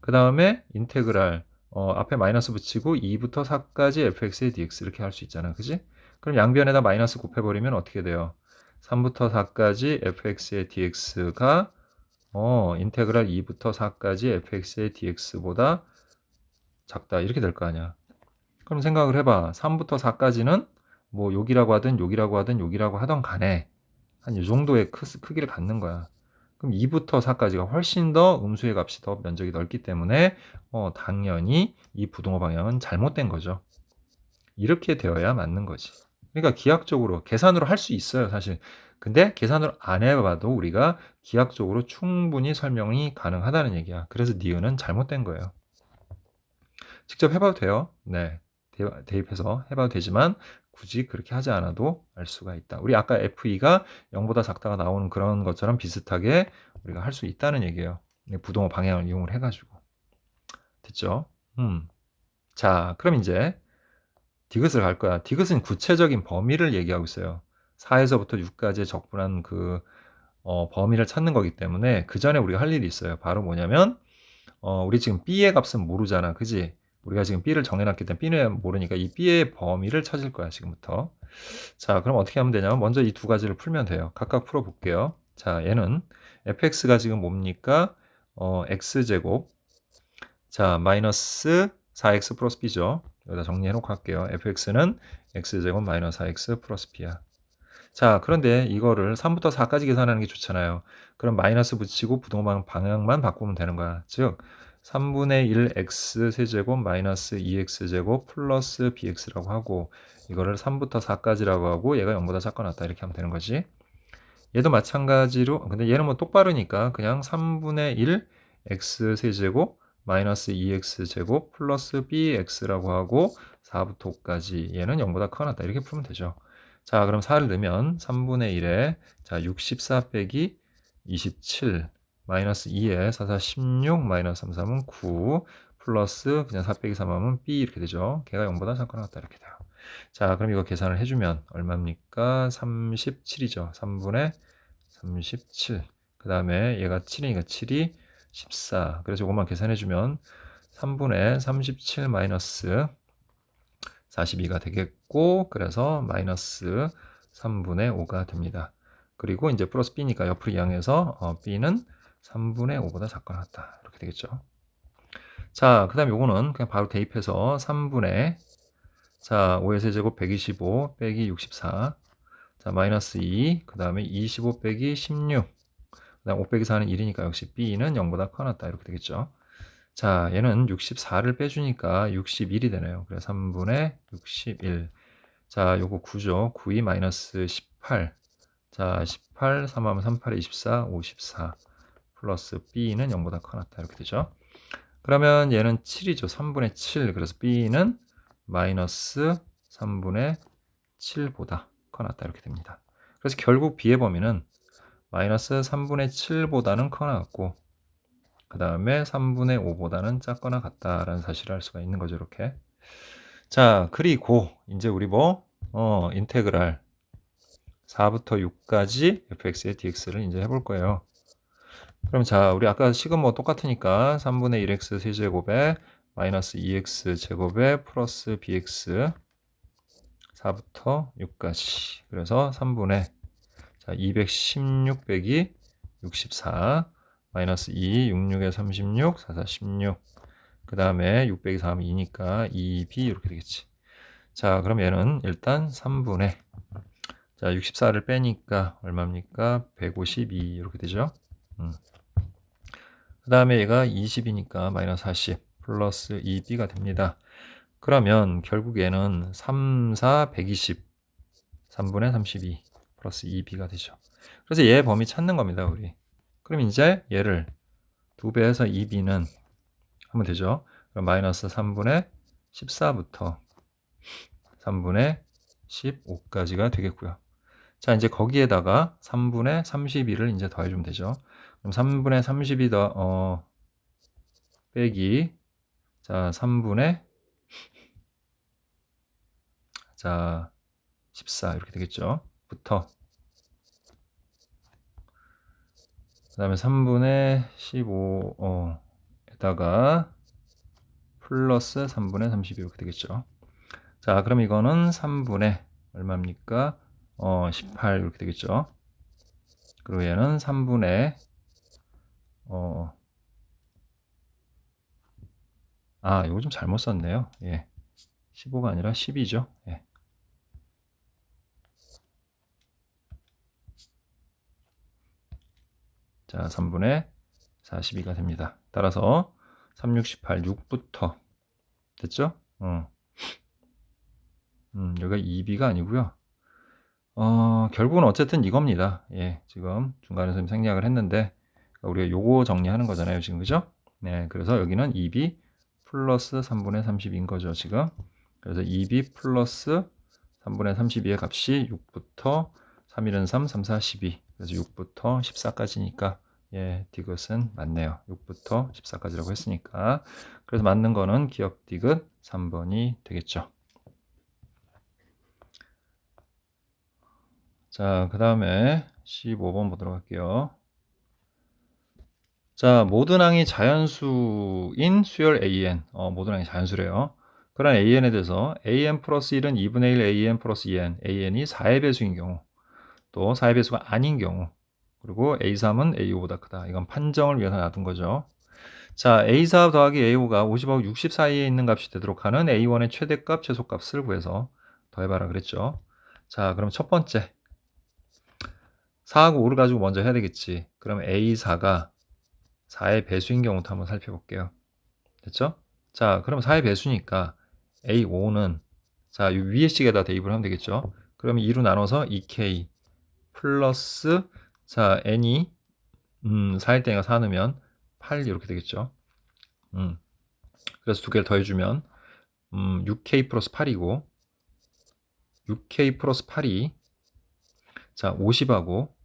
그 다음에 인테그랄 앞에 마이너스 붙이고 2부터 4까지 fx의 dx 이렇게 할 수 있잖아. 그지? 그럼 양변에다 마이너스 곱해버리면 어떻게 돼요? 3부터 4까지 fx의 dx가 인테그랄 2부터 4까지 fx의 dx보다 작다. 이렇게 될 거 아니야. 그럼 생각을 해봐. 3부터 4까지는 뭐 여기라고 하든 여기라고 하든 여기라고 하던 간에 한 이 정도의 크기를 갖는 거야. 그럼 2부터 4까지가 훨씬 더 음수의 값이 더 면적이 넓기 때문에 당연히 이 부등호 방향은 잘못된 거죠. 이렇게 되어야 맞는 거지. 그러니까 기하학적으로 계산으로 할 수 있어요, 사실. 근데 계산으로 안 해봐도 우리가 기하학적으로 충분히 설명이 가능하다는 얘기야. 그래서 니은은 잘못된 거예요. 직접 해봐도 돼요. 네, 대입해서 해봐도 되지만 굳이 그렇게 하지 않아도 알 수가 있다. 우리 아까 F2가 0보다 작다가 나오는 그런 것처럼 비슷하게 우리가 할 수 있다는 얘기예요. 부동호 방향을 이용을 해가지고. 됐죠? 자, 그럼 이제 디귿을 갈 거야. 디귿은 구체적인 범위를 얘기하고 있어요. 4에서부터 6까지의 적분한 그 범위를 찾는 거기 때문에 그 전에 우리가 할 일이 있어요. 바로 뭐냐면 우리 지금 B의 값은 모르잖아. 그지? 우리가 지금 B를 정해놨기 때문에 B는 모르니까 이 B의 범위를 찾을 거야, 지금부터. 자, 그럼 어떻게 하면 되냐면 먼저 이 두 가지를 풀면 돼요. 각각 풀어볼게요. 자, 얘는 fx가 지금 뭡니까? x제곱. 자, 마이너스 4x 플러스 b죠. 여기다 정리해놓고 할게요. fx는 x제곱 마이너스 4x 플러스 b야. 자, 그런데 이거를 3부터 4까지 계산하는 게 좋잖아요. 그럼 마이너스 붙이고 부동방 방향만 바꾸면 되는 거야. 즉 3분의 1 x 세제곱 마이너스 2x 제곱 플러스 bx라고 하고 이거를 3부터 4까지라고 하고 얘가 0보다 작거나 같다 이렇게 하면 되는 거지. 얘도 마찬가지로 근데 얘는 뭐 똑바르니까 그냥 3분의 1 x 세제곱 마이너스 2x 제곱 플러스 bx라고 하고 4부터 5까지 얘는 0보다 크거나 같다 이렇게 풀면 되죠. 자, 그럼 4를 넣으면 3분의 1에 자 64 빼기 27 마이너스 2에 4, 4, 16 마이너스 3, 3은 9 플러스 그냥 4 빼기 3 하면 b 이렇게 되죠. 걔가 0보다 작거나 같다 이렇게 돼요. 자, 그럼 이거 계산을 해주면 얼마입니까? 37이죠. 3분의 37. 그 다음에 얘가 7이니까 7이 14. 그래서 이것만 계산해주면 3분의 37 마이너스 42가 되겠고, 그래서 마이너스 3분의 5가 됩니다. 그리고 이제 플러스 b니까 옆으로 이항해서 b는 3분의 5보다 작거나 같다. 이렇게 되겠죠. 자, 그 다음에 요거는 그냥 바로 대입해서 3분의 자, 5의 세제곱 125 빼기 64. 자, 마이너스 2. 그 다음에 25 빼기 16. 그 다음 5 빼기 4는 1이니까 역시 b는 0보다 커 낫다. 이렇게 되겠죠. 자, 얘는 64를 빼주니까 61이 되네요. 그래서 3분의 61. 자, 요거 9죠. 9이 마이너스 18. 자, 18, 3하면 38에 24, 54. 플러스 b는 0보다 커 낫다. 이렇게 되죠. 그러면 얘는 7이죠. 3분의 7. 그래서 b는 마이너스 3분의 7보다 커 낫다 이렇게 됩니다. 그래서 결국 b의 범위는 마이너스 3분의 7보다는 커 낫고 그 다음에 3분의 5보다는 작거나 같다라는 사실을 알 수가 있는 거죠. 이렇게. 자, 그리고 이제 우리 인테그랄 4부터 6까지 fx의 dx를 이제 해볼 거예요. 그럼 자, 우리 아까 식은 뭐 똑같으니까 3분의 1x 세제곱에 마이너스 2x 제곱에 플러스 bx 4부터 6까지. 그래서 3분의 자, 216 빼기 64 마이너스 2, 66에 36, 4, 4, 16. 그 다음에 6 빼기 4 하면 2니까 2b 이렇게 되겠지. 자, 그럼 얘는 일단 3분의 자, 64를 빼니까 얼마입니까? 152 이렇게 되죠. 그 다음에 얘가 20이니까 마이너스 40 플러스 2b가 됩니다. 그러면 결국 얘는 3, 4, 120 3분의 32 플러스 2b가 되죠. 그래서 얘 범위 찾는 겁니다, 우리. 그럼 이제 얘를 2배에서 2b는 하면 되죠. 그럼 마이너스 3분의 14부터 3분의 15까지가 되겠고요. 자, 이제 거기에다가 3분의 32를 이제 더해주면 되죠. 그럼 3분의 32 빼기 자 3분의 자 14 이렇게 되겠죠. 부터 그 다음에 3분의 15에다가 플러스 3분의 32 이렇게 되겠죠. 자, 그럼 이거는 3분의 얼마입니까? 18 이렇게 되겠죠. 그리고 얘는 3분의 이거 좀 잘못 썼네요. 예. 15가 아니라 10이죠. 예. 자, 3분의 42가 됩니다. 따라서 3, 6, 18, 6부터 됐죠? 여기가 2b가 아니고요. 결국은 어쨌든 이겁니다. 예, 지금 중간에 선생님 생략을 했는데 우리가 요거 정리하는 거잖아요, 지금 그죠? 네, 그래서 여기는 2b 플러스 3분의 32인 거죠, 지금. 그래서 2b 플러스 3분의 32의 값이 6부터 3, 1은 3, 3, 4, 12. 그래서 6부터 14까지니까 예, 디귿은 맞네요. 6부터 14까지라고 했으니까. 그래서 맞는 거는 기억 디귿 3번이 되겠죠. 자, 그 다음에 15번 보도록 할게요. 자, 모든 항이 자연수인 수열 AN. 모든 항이 자연수래요. 그런 AN에 대해서 AN 플러스 1은 2분의 1 AN 플러스 2N. AN이 4의 배수인 경우, 또 4의 배수가 아닌 경우, 그리고 A3은 A5보다 크다. 이건 판정을 위해서 놔둔 거죠. 자, A4 더하기 A5가 50하고 60 사이에 있는 값이 되도록 하는 A1의 최대값, 최소값을 구해서 더해봐라 그랬죠. 자, 그럼 첫 번째 4하고 5를 가지고 먼저 해야 되겠지. 그럼 A4가 4의 배수인 경우부터 한번 살펴볼게요. 됐죠? 자, 그럼 4의 배수니까 A5는 자, 이 위에 식에다 대입을 하면 되겠죠. 그러면 2로 나눠서 2K 플러스 자, N이 4일 때가 4 넣으면 8 이렇게 되겠죠. 그래서 두 개를 더해주면 6K 플러스 8이고 6K 플러스 8이 자, 50하고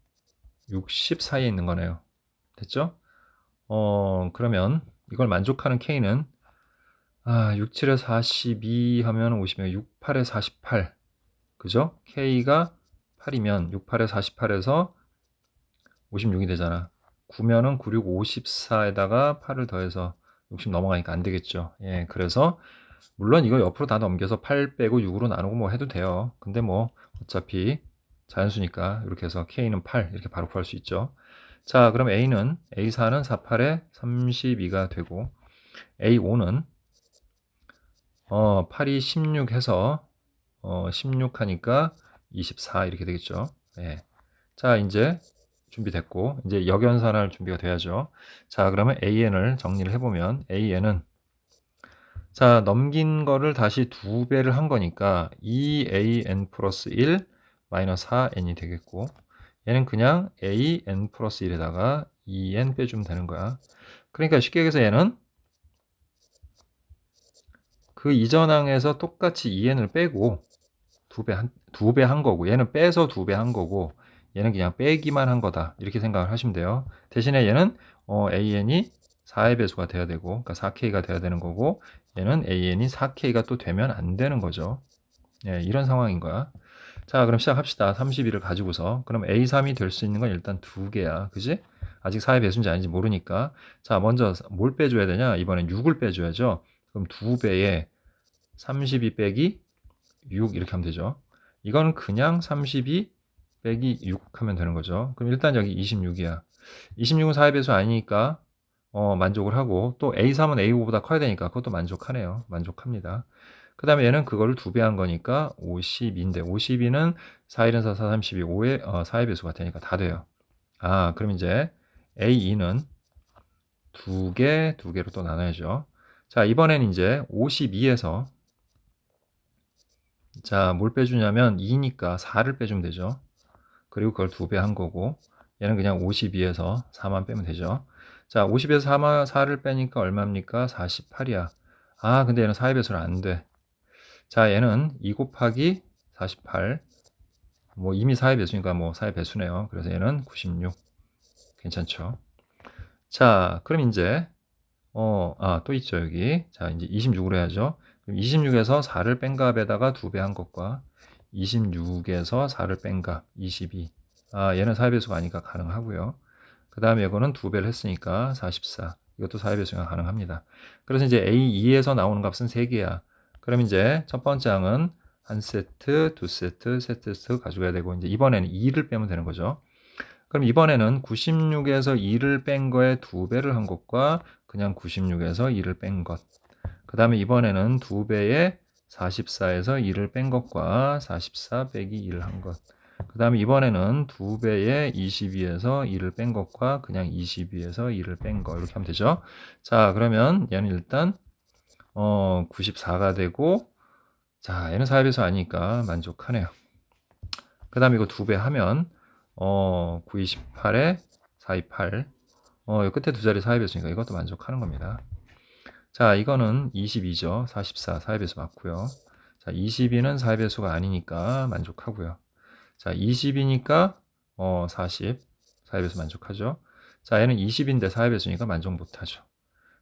60 사이에 있는 거네요. 됐죠? 그러면 이걸 만족하는 K는 6, 7에 42 하면 50이면 6, 8에 48. 그죠? K가 8이면 6, 8에 48에서 56이 되잖아. 9면은 9, 6, 54에다가 8을 더해서 60 넘어가니까 안 되겠죠. 예, 그래서 물론 이거 옆으로 다 넘겨서 8 빼고 6으로 나누고 뭐 해도 돼요. 근데 뭐 어차피 자연수니까 이렇게 해서 K는 8 이렇게 바로 구할 수 있죠. 자, 그럼 A4는 4, 8에 32가 되고 A5는 8이 16 해서 16 하니까 24 이렇게 되겠죠. 예. 자, 이제 준비됐고 이제 역연산할 준비가 돼야죠. 자, 그러면 AN을 정리를 해보면 AN은 자, 넘긴 거를 다시 2배를 한 거니까 2AN 플러스 1 마이너스 4N이 되겠고 얘는 그냥 AN 플러스 1에다가 2N 빼주면 되는 거야. 그러니까 쉽게 얘기해서 얘는 그 이전 항에서 똑같이 2N을 빼고 2배 한 거고 얘는 빼서 2배 한 거고 얘는 그냥 빼기만 한 거다 이렇게 생각을 하시면 돼요. 대신에 얘는 AN이 4의 배수가 돼야 되고 그러니까 4K가 돼야 되는 거고 얘는 AN이 4K가 또 되면 안 되는 거죠. 예, 이런 상황인 거야. 자, 그럼 시작합시다. 32를 가지고서 그럼 A3이 될 수 있는 건 일단 2개야. 그지? 아직 4의 배수인지 아닌지 모르니까 자, 먼저 뭘 빼줘야 되냐? 이번엔 6을 빼줘야죠. 그럼 2배에 32 빼기 6 이렇게 하면 되죠. 이거는 그냥 32 빼기 6 하면 되는 거죠. 그럼 일단 여기 26이야. 26은 4의 배수 아니니까 만족을 하고 또 A3은 A5보다 커야 되니까 그것도 만족하네요. 만족합니다. 그 다음에 얘는 그거를 2배 한 거니까 52인데 52는 4, 1은 4, 4, 32, 5의 4의 배수가 되니까 다 돼요. 그럼 이제 A2는 2개로 또 나눠야죠. 자, 이번엔 이제 52에서 자, 뭘 빼주냐면 2니까 4를 빼주면 되죠. 그리고 그걸 2배 한 거고 얘는 그냥 52에서 4만 빼면 되죠. 자, 50에서 4를 빼니까 얼마입니까? 48이야. 근데 얘는 4의 배수는 안 돼. 자, 얘는 2 곱하기 48. 뭐 이미 4의 배수니까 뭐 4의 배수네요. 그래서 얘는 96. 괜찮죠? 자, 그럼 이제 또 있죠, 여기. 자, 이제 26으로 해야죠. 그럼 26에서 4를 뺀 값에다가 2배 한 것과 26에서 4를 뺀 값, 22. 얘는 4의 배수가 아니니까 가능하고요. 그 다음에 이거는 2배를 했으니까 44. 이것도 4의 배수가 가능합니다. 그래서 이제 A2에서 나오는 값은 3개야. 그럼 이제 첫 번째 항은 한 세트, 두 세트, 세 세트 가져가야 되고, 이제 이번에는 2를 빼면 되는 거죠. 그럼 이번에는 96에서 2를 뺀 거에 2배를 한 것과 그냥 96에서 2를 뺀 것. 그 다음에 이번에는 2배에 44에서 2를 뺀 것과 44 빼기 1을 한 것. 그 다음에 이번에는 2배의 22에서 2를 뺀 것과 그냥 22에서 2를 뺀 거 이렇게 하면 되죠. 자, 그러면 얘는 일단 94가 되고, 자, 얘는 4배수 아니니까 만족하네요. 그 다음에 이거 2배 하면 928에 428, 이 끝에 두 자리 4의 배수니까 이것도 만족하는 겁니다. 자, 이거는 22죠. 44, 4의 배수 맞고요. 자, 22는 4의 배수가 아니니까 만족하고요. 자, 20이니까 40, 4의 배수 만족하죠. 자, 얘는 20인데 4의 배수니까 만족 못하죠.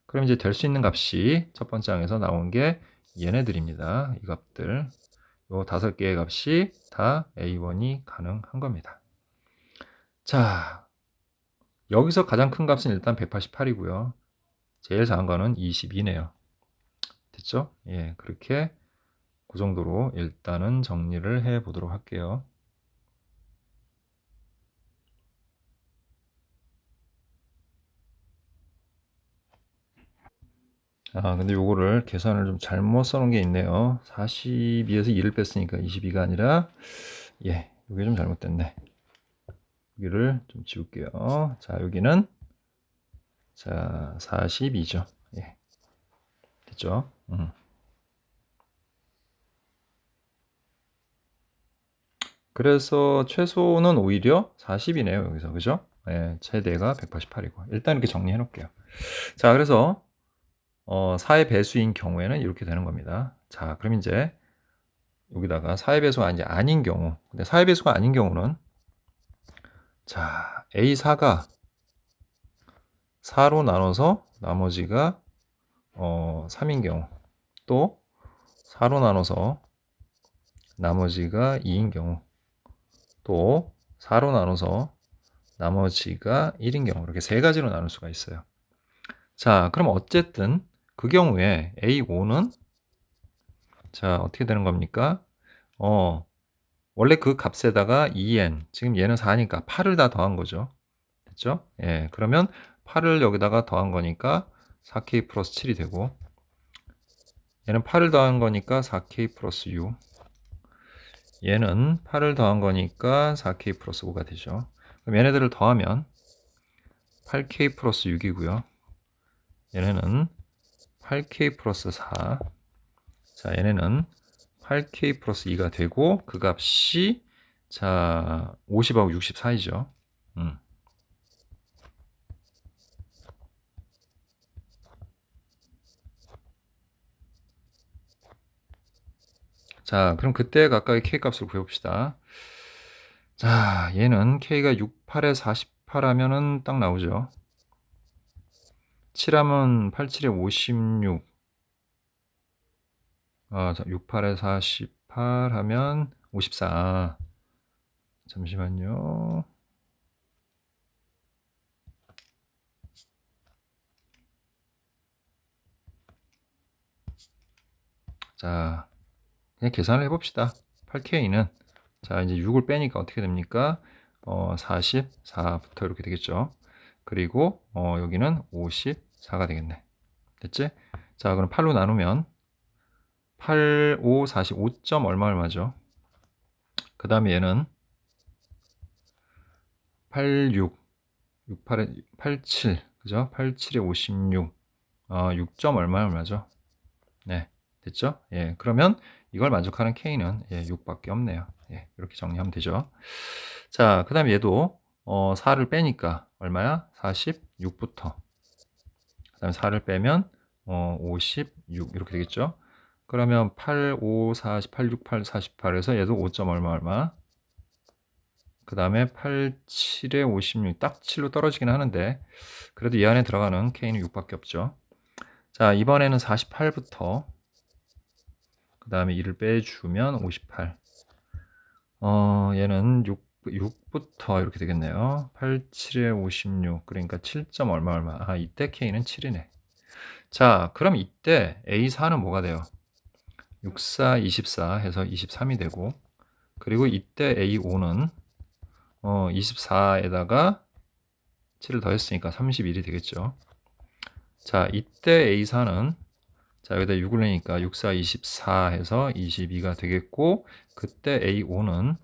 그럼 이제 될 수 있는 값이 첫 번째 항에서 나온 게 얘네들입니다. 이 값들. 요 5개의 값이 다 A1이 가능한 겁니다. 자, 여기서 가장 큰 값은 일단 188이고요. 제일 작은 거는 22네요. 됐죠? 예, 그렇게 그 정도로 일단은 정리를 해 보도록 할게요. 근데 요거를 계산을 좀 잘못 써놓은 게 있네요. 42에서 2를 뺐으니까 22가 아니라, 예, 요게 좀 잘못됐네. 여기를 좀 지울게요. 자, 여기는, 자, 42죠. 예, 됐죠? 그래서 최소는 오히려 40이네요, 여기서. 그죠? 예, 최대가 188이고. 일단 이렇게 정리해 놓을게요. 자, 그래서 4의 배수인 경우에는 이렇게 되는 겁니다. 자, 그럼 이제 여기다가 4의 배수가 이제 아닌 경우, 근데 4의 배수가 아닌 경우는, 자, A4가 4로 나눠서 나머지가 3인 경우, 또 4로 나눠서 나머지가 2인 경우, 또 4로 나눠서 나머지가 1인 경우, 이렇게 세 가지로 나눌 수가 있어요. 자, 그럼 어쨌든 그 경우에 A5는, 자, 어떻게 되는 겁니까? 원래 그 값에다가 2n, 지금 얘는 4니까 8을 다 더한 거죠. 됐죠? 예, 그러면 8을 여기다가 더한 거니까 4k 플러스 7이 되고, 얘는 8을 더한 거니까 4k 플러스 6, 얘는 8을 더한 거니까 4k 플러스 5가 되죠. 그럼 얘네들을 더하면 8k 플러스 6이고요. 얘네는 8k 플러스 4, 자, 얘네는 8k 플러스 2가 되고, 그 값이, 자, 50하고 64이죠. 자, 그럼 그때 각각의 k 값을 구해봅시다. 자, 얘는 k가 6, 8에 48 하면은 딱 나오죠. 7 하면 8, 7에 56. 자, 6, 8에 48 하면 54. 잠시만요. 자, 그냥 계산을 해봅시다. 8k는, 자, 이제 6을 빼니까 어떻게 됩니까? 44부터 이렇게 되겠죠. 그리고 여기는 54가 되겠네. 됐지? 자, 그럼 8로 나누면 8, 5, 40, 5점 얼마 얼마죠? 그 다음에 얘는 8, 6, 6, 8에 87, 그죠? 87에 56, 6점 얼마 얼마죠? 네, 됐죠? 예, 그러면 이걸 만족하는 K는 6밖에 없네요. 예, 이렇게 정리하면 되죠. 자, 그 다음에 얘도 4를 빼니까 얼마야? 46부터. 그 다음에 4를 빼면 56 이렇게 되겠죠. 그러면 8, 5, 40, 8, 6, 8, 48에서 얘도 5점 얼마 얼마. 그 다음에 8, 7에 56, 딱 7로 떨어지긴 하는데 그래도 이 안에 들어가는 K는 6밖에 없죠. 자, 이번에는 48부터 그 다음에 2를 빼주면 58. 얘는 6부터 이렇게 되겠네요. 8, 7에 56. 그러니까 7점 얼마 얼마. 이때 K는 7이네. 자, 그럼 이때 A4는 뭐가 돼요? 6, 4, 24 해서 23이 되고, 그리고 이때 A5는 24에다가 7을 더했으니까 31이 되겠죠. 자, 이때 A4는, 자, 여기다 6을 내니까 6, 4, 24 해서 22가 되겠고, 그때 A5는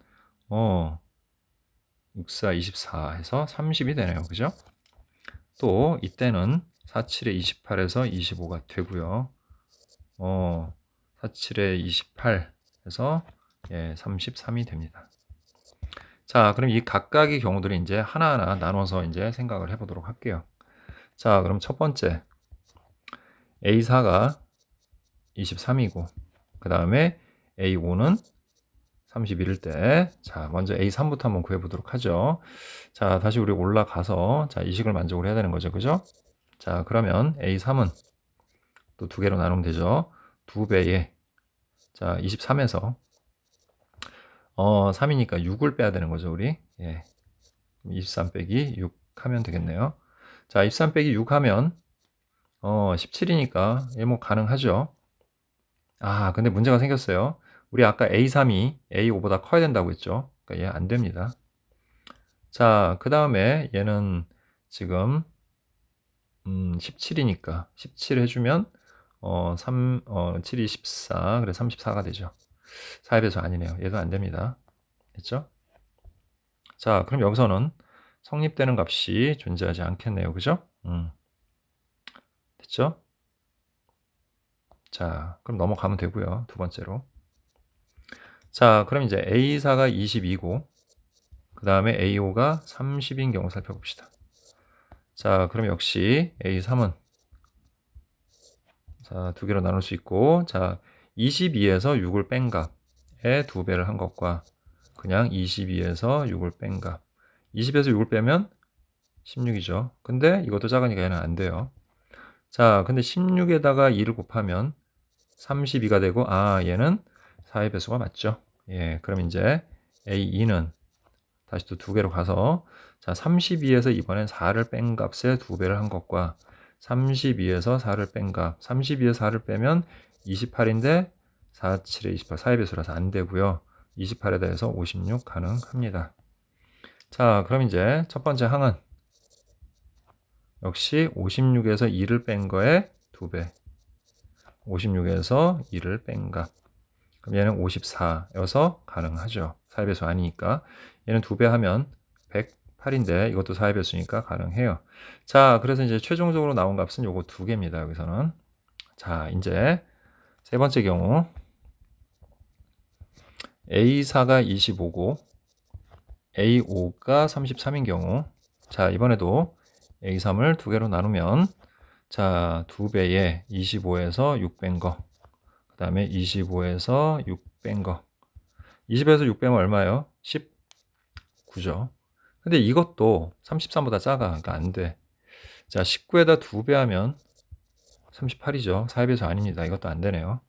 6, 4, 24 해서 30이 되네요. 그죠? 또 이때는 4, 7에 28에서 25가 되고요. 4, 7에 28 해서 33이 됩니다. 자, 그럼 이 각각의 경우들을 이제 하나하나 나눠서 이제 생각을 해보도록 할게요. 자, 그럼 첫 번째 A4가 23이고 그 다음에 A5는 31일 때, 자, 먼저 A3부터 한번 구해보도록 하죠. 자, 다시 우리 올라가서, 자, 이 식을 만족을 해야 되는 거죠. 그죠? 자, 그러면 A3은 또 두 개로 나누면 되죠. 두 배에, 자, 23에서, 3이니까 6을 빼야 되는 거죠, 우리. 예. 23 빼기 6 하면 되겠네요. 자, 23 빼기 6 하면, 17이니까, 뭐 가능하죠. 아, 근데 문제가 생겼어요. 우리 아까 A3이 A5보다 커야 된다고 했죠. 그러니까 얘 안 됩니다. 자, 그 다음에 얘는 지금 17이니까 17 해주면 7이 14, 그래 34가 되죠. 4의 배수 아니네요. 얘도 안 됩니다. 됐죠? 자, 그럼 여기서는 성립되는 값이 존재하지 않겠네요. 그죠? 됐죠? 자, 그럼 넘어가면 되고요. 두 번째로. 자, 그럼 이제 A4가 22고 그 다음에 A5가 30인 경우 살펴봅시다. 자, 그럼 역시 A3은 자, 두 개로 나눌 수 있고, 자, 22에서 6을 뺀 값의 두 배를 한 것과 그냥 22에서 6을 뺀 값. 20에서 6을 빼면 16이죠. 근데 이것도 작으니까 얘는 안 돼요. 자, 근데 16에다가 2를 곱하면 32가 되고, 아, 얘는 4의 배수가 맞죠. 예, 그럼 이제 A2는 다시 또 두 개로 가서, 자, 32에서 이번엔 4를 뺀 값의 두 배를 한 것과 32에서 4를 뺀 값, 32에서 4를 빼면 28인데 4, 7에 28, 4의 배수라서 안 되고요. 28에 대해서 56 가능합니다. 자, 그럼 이제 첫 번째 항은 역시 56에서 2를 뺀 거에 두 배. 56에서 2를 뺀 값. 그럼 얘는 54여서 가능하죠. 4의 배수 아니니까. 얘는 두 배 하면 108인데 이것도 4의 배수니까 가능해요. 자, 그래서 이제 최종적으로 나온 값은 요거 두 개입니다. 여기서는. 자, 이제 세 번째 경우 A4가 25고 A5가 33인 경우 자, 이번에도 A3을 두 개로 나누면 자, 두 배에 25에서 6 뺀 거. 그 다음에 25에서 6 뺀 거. 20에서 6 빼면 얼마예요? 19죠. 근데 이것도 33보다 작아. 그러니까 안 돼. 자, 19에다 2배 하면 38이죠. 4의 배수 아닙니다. 이것도 안 되네요.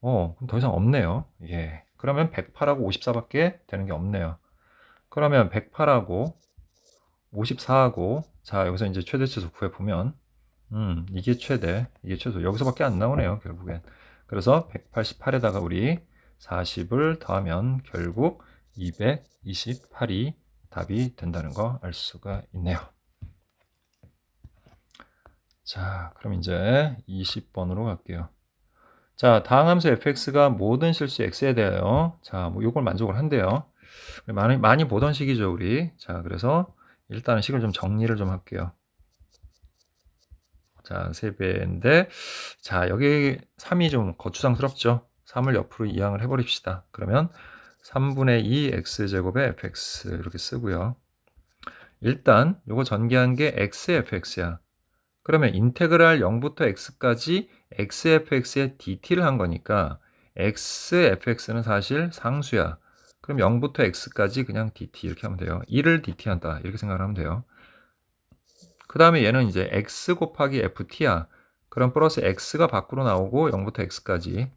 그럼 더 이상 없네요. 예. 그러면 108하고 54밖에 되는 게 없네요. 그러면 108하고 54하고, 자, 여기서 이제 최대치수 구해보면, 이게 최대, 이게 최소. 여기서밖에 안 나오네요, 결국엔. 그래서 188에다가 우리 40을 더하면 결국 228이 답이 된다는 거 알 수가 있네요. 자, 그럼 이제 20번으로 갈게요. 자, 다항 함수 fx가 모든 실수 x에 대하여, 자, 뭐 요걸 만족을 한대요. 많이 보던 식이죠, 우리. 자, 그래서 일단은 식을 좀 정리를 좀 할게요. 자, 3배인데, 자, 여기 3이 좀 거추장스럽죠? 3을 옆으로 이항을 해버립시다. 그러면 3분의 2 x제곱의 fx 이렇게 쓰고요. 일단 요거 전개한 게 xfx야. 그러면 인테그랄 0부터 x까지 xfx의 dt를 한 거니까 xfx는 사실 상수야. 그럼 0부터 x까지 그냥 dt 이렇게 하면 돼요. 1을 dt 한다 이렇게 생각을 하면 돼요. 그 다음에 얘는 이제 x 곱하기 ft야. 그럼 플러스 x가 밖으로 나오고 0부터 x까지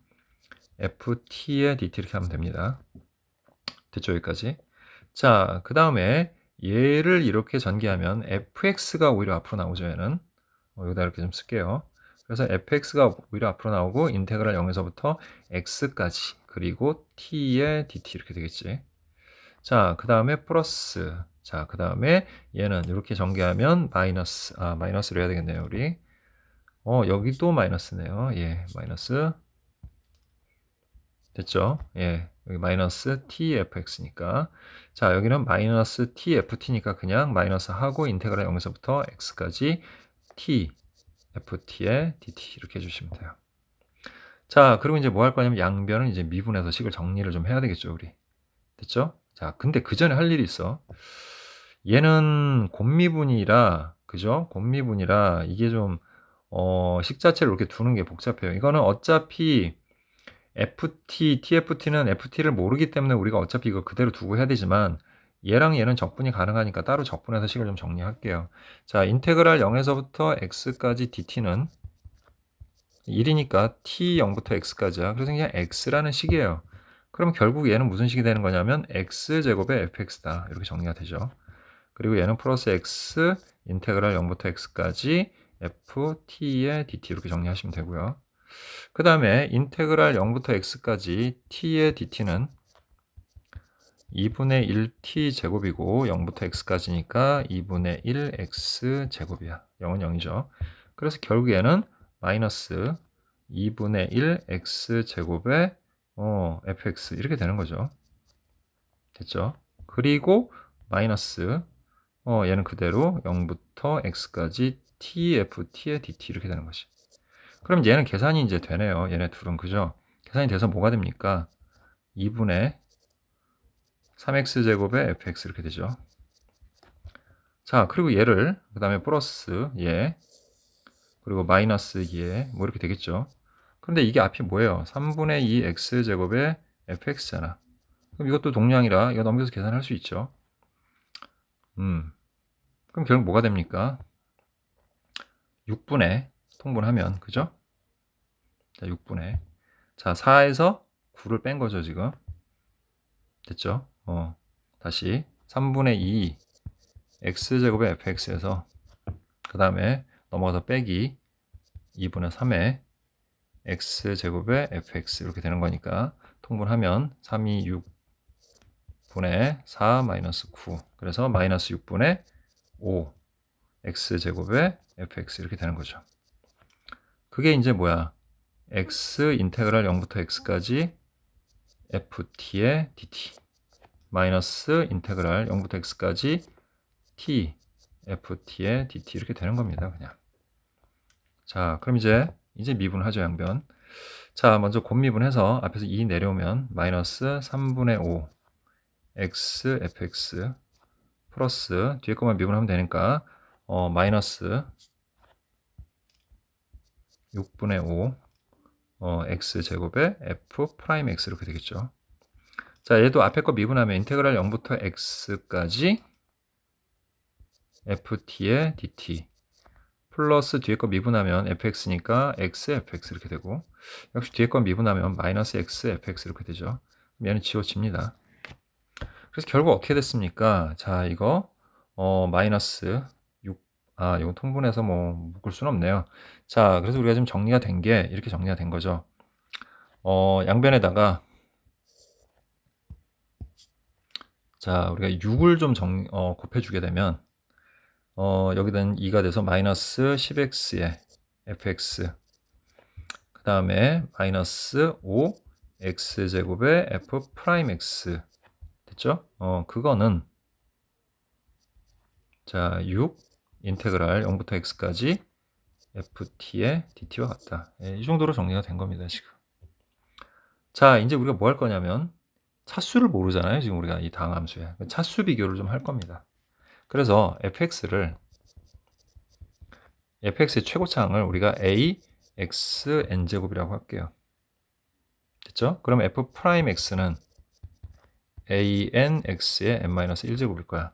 ft의 dt 이렇게 하면 됩니다. 됐죠, 여기까지? 자, 그 다음에 얘를 이렇게 전개하면 fx가 오히려 앞으로 나오죠, 얘는. 여기다 이렇게 좀 쓸게요. 그래서 fx가 오히려 앞으로 나오고 인테그랄 0에서부터 x까지 그리고 t의 dt 이렇게 되겠지. 자, 그 다음에 플러스. 자, 그 다음에 얘는 이렇게 전개하면 마이너스. 아, 마이너스로 해야 되겠네요, 우리. 여기도 마이너스네요. 예, 마이너스. 됐죠? 예. 여기 마이너스 tfx니까. 자, 여기는 마이너스 tft니까 그냥 마이너스 하고 인테그랄 0에서부터 x까지 tft의 dt 이렇게 해주시면 돼요. 자, 그리고 이제 뭐 할 거냐면 양변은 이제 미분해서 식을 정리를 좀 해야 되겠죠, 우리. 됐죠? 자, 근데 그 전에 할 일이 있어. 얘는 곱미분이라, 그죠? 곱미분이라 이게 좀, 식 자체를 이렇게 두는 게 복잡해요. 이거는 어차피 TFT는 FT를 모르기 때문에 우리가 어차피 이거 그대로 두고 해야 되지만 얘랑 얘는 적분이 가능하니까 따로 적분해서 식을 좀 정리할게요. 자, 인테그랄 0에서부터 x까지 dt는 1이니까 t 0부터 x까지야. 그래서 그냥 x라는 식이에요. 그럼 결국 얘는 무슨 식이 되는 거냐면 x제곱의 fx다. 이렇게 정리가 되죠. 그리고 얘는 플러스 x 인테그랄 0부터 x까지 ft의 dt 이렇게 정리하시면 되고요. 그 다음에 인테그랄 0부터 x까지 t의 dt는 2분의 1t 제곱이고 0부터 x까지니까 2분의 1x 제곱이야. 0은 0이죠. 그래서 결국에는 마이너스 2분의 1x 제곱의 fx 이렇게 되는 거죠. 됐죠? 그리고 마이너스 얘는 그대로 0부터 x까지 tft의 dt 이렇게 되는 것이. 그럼 얘는 계산이 이제 되네요. 얘네 둘은 그죠? 계산이 돼서 뭐가 됩니까? 2분의 3x제곱의 fx 이렇게 되죠. 자, 그리고 얘를 그 다음에 플러스 얘 그리고 마이너스 얘 뭐 이렇게 되겠죠. 그런데 이게 앞이 뭐예요? 3분의 2 x제곱의 fx잖아. 그럼 이것도 동량이라 이거 넘겨서 계산할 수 있죠. 그럼 결국 뭐가 됩니까? 6분의 통분하면 그죠? 자, 6분의 자, 4에서 9를 뺀 거죠, 지금. 됐죠? 다시 3분의 2 x제곱의 fx에서 그 다음에 넘어가서 빼기 2분의 3의 x제곱의 fx 이렇게 되는 거니까 통분하면 3이 6분의 4 마이너스 9 그래서 마이너스 6분의 5 x제곱의 fx 이렇게 되는 거죠. 그게 이제 뭐야? x 인테그랄 0부터 x까지 ft의 dt 마이너스 인테그랄 0부터 x까지 t ft의 dt 이렇게 되는 겁니다. 그냥. 자, 그럼 이제 미분하죠, 양변. 자, 먼저 곱미분해서 앞에서 2 내려오면 마이너스 3분의 5 x fx 플러스 뒤에 것만 미분하면 되니까 마이너스 6분의 5 x 제곱에 f 프라임 x 이렇게 되겠죠. 자, 얘도 앞에 거 미분하면 인테그랄 0부터 x까지 ft의 dt 플러스 뒤에 거 미분하면 fx니까 x fx 이렇게 되고 역시 뒤에 거 미분하면 마이너스 x fx 이렇게 되죠. 얘는 지워집니다. 그래서 결국 어떻게 됐습니까? 자, 이거 마이너스 6 이거 통분해서 뭐 묶을 수는 없네요. 자, 그래서 우리가 지금 정리가 된 게 이렇게 정리가 된 거죠. 양변에다가 자, 우리가 6을 좀 곱해주게 되면 여기는 2가 돼서 마이너스 10x의 fx 그 다음에 마이너스 5 x제곱의 f 프라임 x 됐죠? 그거는 자, 6 인테그랄 0부터 x까지 ft의 dt와 같다. 이 정도로 정리가 된 겁니다, 지금. 자, 이제 우리가 뭐 할 거냐면 차수를 모르잖아요, 지금 우리가 이 다항 함수에. 차수 비교를 좀 할 겁니다. 그래서 fx의 최고차항을 우리가 a x n제곱이라고 할게요. 됐죠? 그럼 f 프라임 x는 a n x의 n-1제곱일 거야.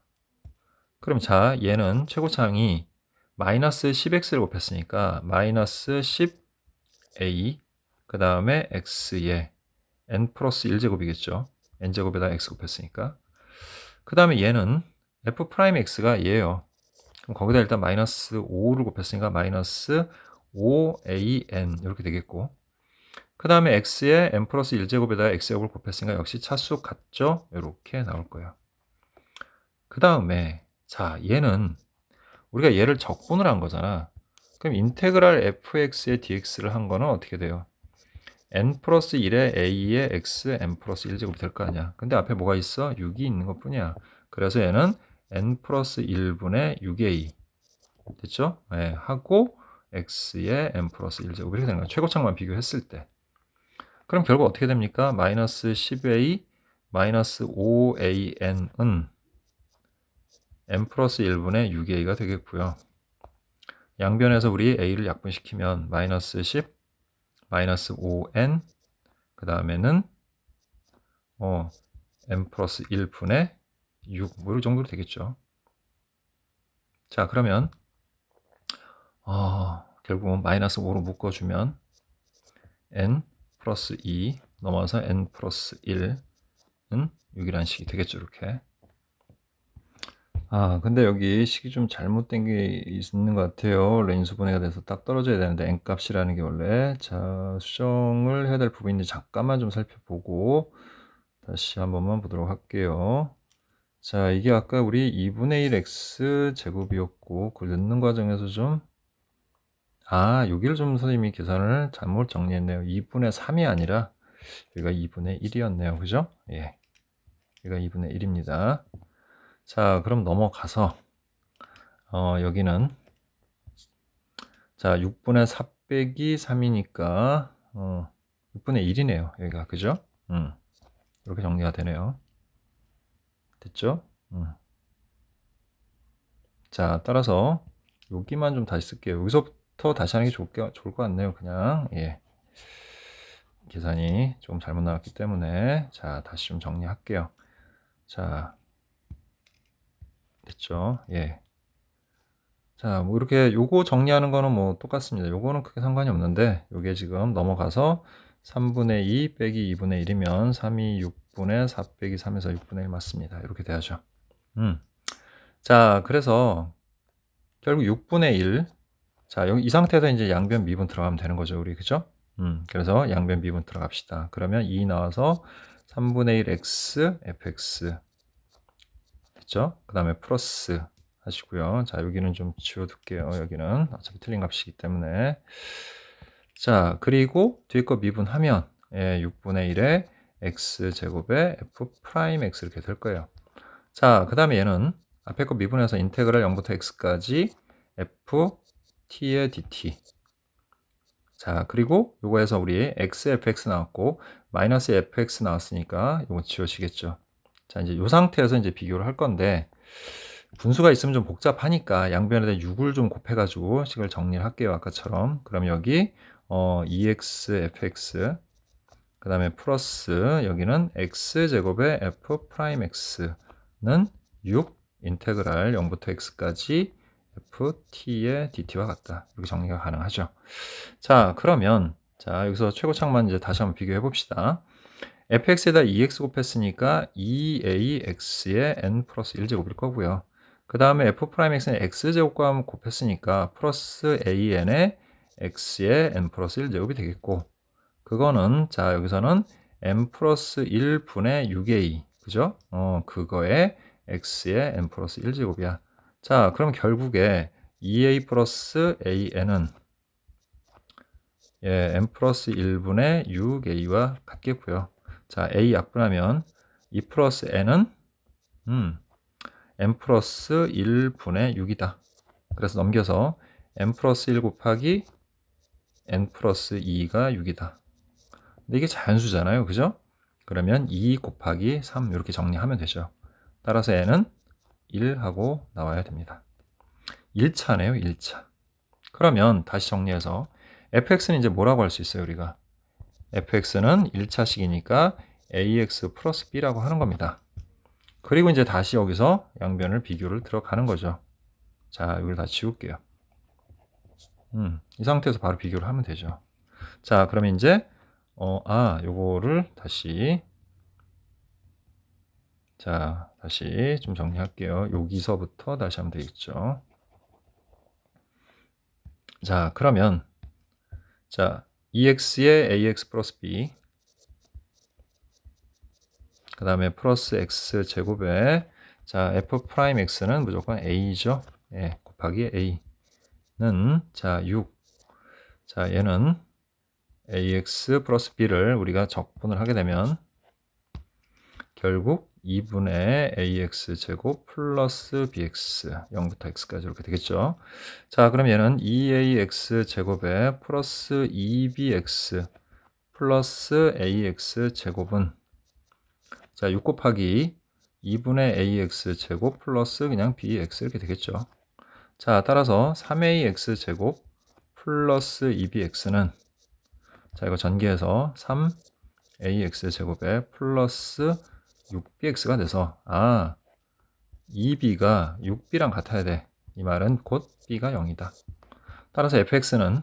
그럼 자, 얘는 최고차항이 마이너스 10x를 곱했으니까 마이너스 10a 그 다음에 x의 n 플러스 1제곱이겠죠. n제곱에다 x 곱했으니까. 그 다음에 얘는 f 프라임 x가 얘예요. 그럼 거기다 일단 마이너스 5를 곱했으니까 마이너스 5an 이렇게 되겠고 그 다음에 x의 n 플러스 1제곱에다 x제곱을 곱했으니까 역시 차수 같죠? 이렇게 나올 거예요. 그 다음에 자, 얘는 우리가 얘를 적분을 한 거잖아. 그럼 인테그랄 fx의 dx를 한 거는 어떻게 돼요? n 플러스 1에 a의 x n 플러스 1제곱이 될 거 아니야. 근데 앞에 뭐가 있어? 6이 있는 것 뿐이야. 그래서 얘는 n 플러스 1분의 6a 됐죠? 예, 하고 x의 n 플러스 1제곱 이렇게 되는 거야. 최고창만 비교했을 때. 그럼 결국 어떻게 됩니까? 마이너스 10a 마이너스 5an은 n 플러스 1분의 6a가 되겠고요. 양변에서 우리 a를 약분시키면 마이너스 10 마이너스 5n 그 다음에는 n 플러스 1분의 6, 뭐 이 정도로 되겠죠. 자, 그러면 결국은 마이너스 5로 묶어주면 n 플러스 2 넘어서 n 플러스 1은 6이라는 식이 되겠죠. 이렇게. 근데 여기 식이 좀 잘못된 게 있는 것 같아요. 렌수 분해가 돼서 딱 떨어져야 되는데 n 값이라는 게 원래 자 수정을 해야 될 부분인지 잠깐만 좀 살펴보고 다시 한 번만 보도록 할게요. 자, 이게 아까 우리 2분의 1 x 제곱이었고 그걸 넣는 과정에서 좀 여기를 좀 선생님이 계산을 잘못 정리했네요. 2분의 3이 아니라 여기가 2분의 1이었네요. 그죠? 예. 여기가 2분의 1입니다. 자, 그럼 넘어가서 여기는 자 6분의 4 빼기 3이니까 6분의 1이네요. 여기가 그죠? 이렇게 정리가 되네요. 됐죠? 자, 따라서 여기만 좀 다시 쓸게요. 여기서부터 다시 하는 게 좋을 것 같네요. 그냥 예. 계산이 좀 잘못 나왔기 때문에 자 다시 좀 정리할게요. 자 됐죠? 예. 자, 뭐 이렇게 요거 정리하는 거는 뭐 똑같습니다. 요거는 크게 상관이 없는데 요게 지금 넘어가서 3분의 2 빼기 2분의 1이면 3이 6분의 4 빼기 3에서 6분의 1 맞습니다. 이렇게 돼야죠. 자, 그래서 결국 6분의 1. 자, 여기 이 상태에서 이제 양변 미분 들어가면 되는 거죠, 우리. 그죠? 그래서 양변 미분 들어갑시다. 그러면 2 나와서 3분의 1 x fx 됐죠? 그 다음에 플러스 하시고요. 자, 여기는 좀 지워둘게요. 여기는 어차피 틀린 값이기 때문에. 자, 그리고 뒤에 거 미분하면 6분의 1에 x제곱에 f 프라임 x 이렇게 될 거예요. 자, 그 다음에 얘는 앞에 거 미분해서 인테그랄 0부터 x까지 f t의 dt. 자, 그리고 요거에서 우리 x fx 나왔고 마이너스 fx 나왔으니까 요거 지워지겠죠. 자, 이제 요 상태에서 이제 비교를 할 건데 분수가 있으면 좀 복잡하니까 양변에다 6을 좀 곱해가지고 식을 정리를 할게요. 아까처럼. 그럼 여기 2x fx 그 다음에 플러스 여기는 x제곱의 f 프라임 x는 6 인테그랄 0부터 x까지 ft의 dt와 같다. 이렇게 정리가 가능하죠. 자, 그러면 자 여기서 최고창만 이제 다시 한번 비교해 봅시다. fx에다 2x 곱했으니까 2ax의 n 플러스 1제곱일 거고요. 그 다음에 f'x는 x제곱과 곱했으니까 플러스 an의 x의 n 플러스 1제곱이 되겠고 그거는 자 여기서는 n 플러스 1분의 6a 그죠? 그거에 x의 n 플러스 1제곱이야. 자, 그럼 결국에 2a 플러스 an은 n 플러스 1분의 6a와 같겠고요. 자, a 약분하면 2 플러스 n은 n 플러스 1분의 6이다. 그래서 넘겨서 n 플러스 1 곱하기 n 플러스 2가 6이다. 근데 이게 자연수잖아요. 그죠? 그러면 2 곱하기 3 이렇게 정리하면 되죠. 따라서 n은 1하고 나와야 됩니다. 1차네요. 1차. 그러면 다시 정리해서 fx는 이제 뭐라고 할 수 있어요. 우리가 fx는 1차식이니까 ax 플러스 b라고 하는 겁니다. 그리고 이제 다시 여기서 양변을 비교를 들어가는 거죠. 자, 이걸 다 지울게요. 이 상태에서 바로 비교를 하면 되죠. 자, 그러면 이제 요거를 다시 다시 좀 정리할게요. 여기서부터 다시 하면 되겠죠. 자, 그러면 자, ex의 ax 플러스 b 그 다음에 플러스 x 제곱에 자 f 프라임 x는 무조건 a죠. 예, 곱하기 a는 자 6. 자, 얘는 ax 플러스 b를 우리가 적분을 하게 되면 결국 2분의 ax 제곱 플러스 bx 0부터 x까지 이렇게 되겠죠. 자, 그럼 얘는 2ax 제곱에 플러스 2bx 플러스 ax 제곱은 자, 6 곱하기 2분의 ax 제곱 플러스 그냥 bx 이렇게 되겠죠. 자, 따라서 3ax 제곱 플러스 2bx는 자, 이거 전개해서 3ax 제곱에 플러스 6bx가 돼서 2b가 6b랑 같아야 돼. 이 말은 곧 b가 0이다. 따라서 fx는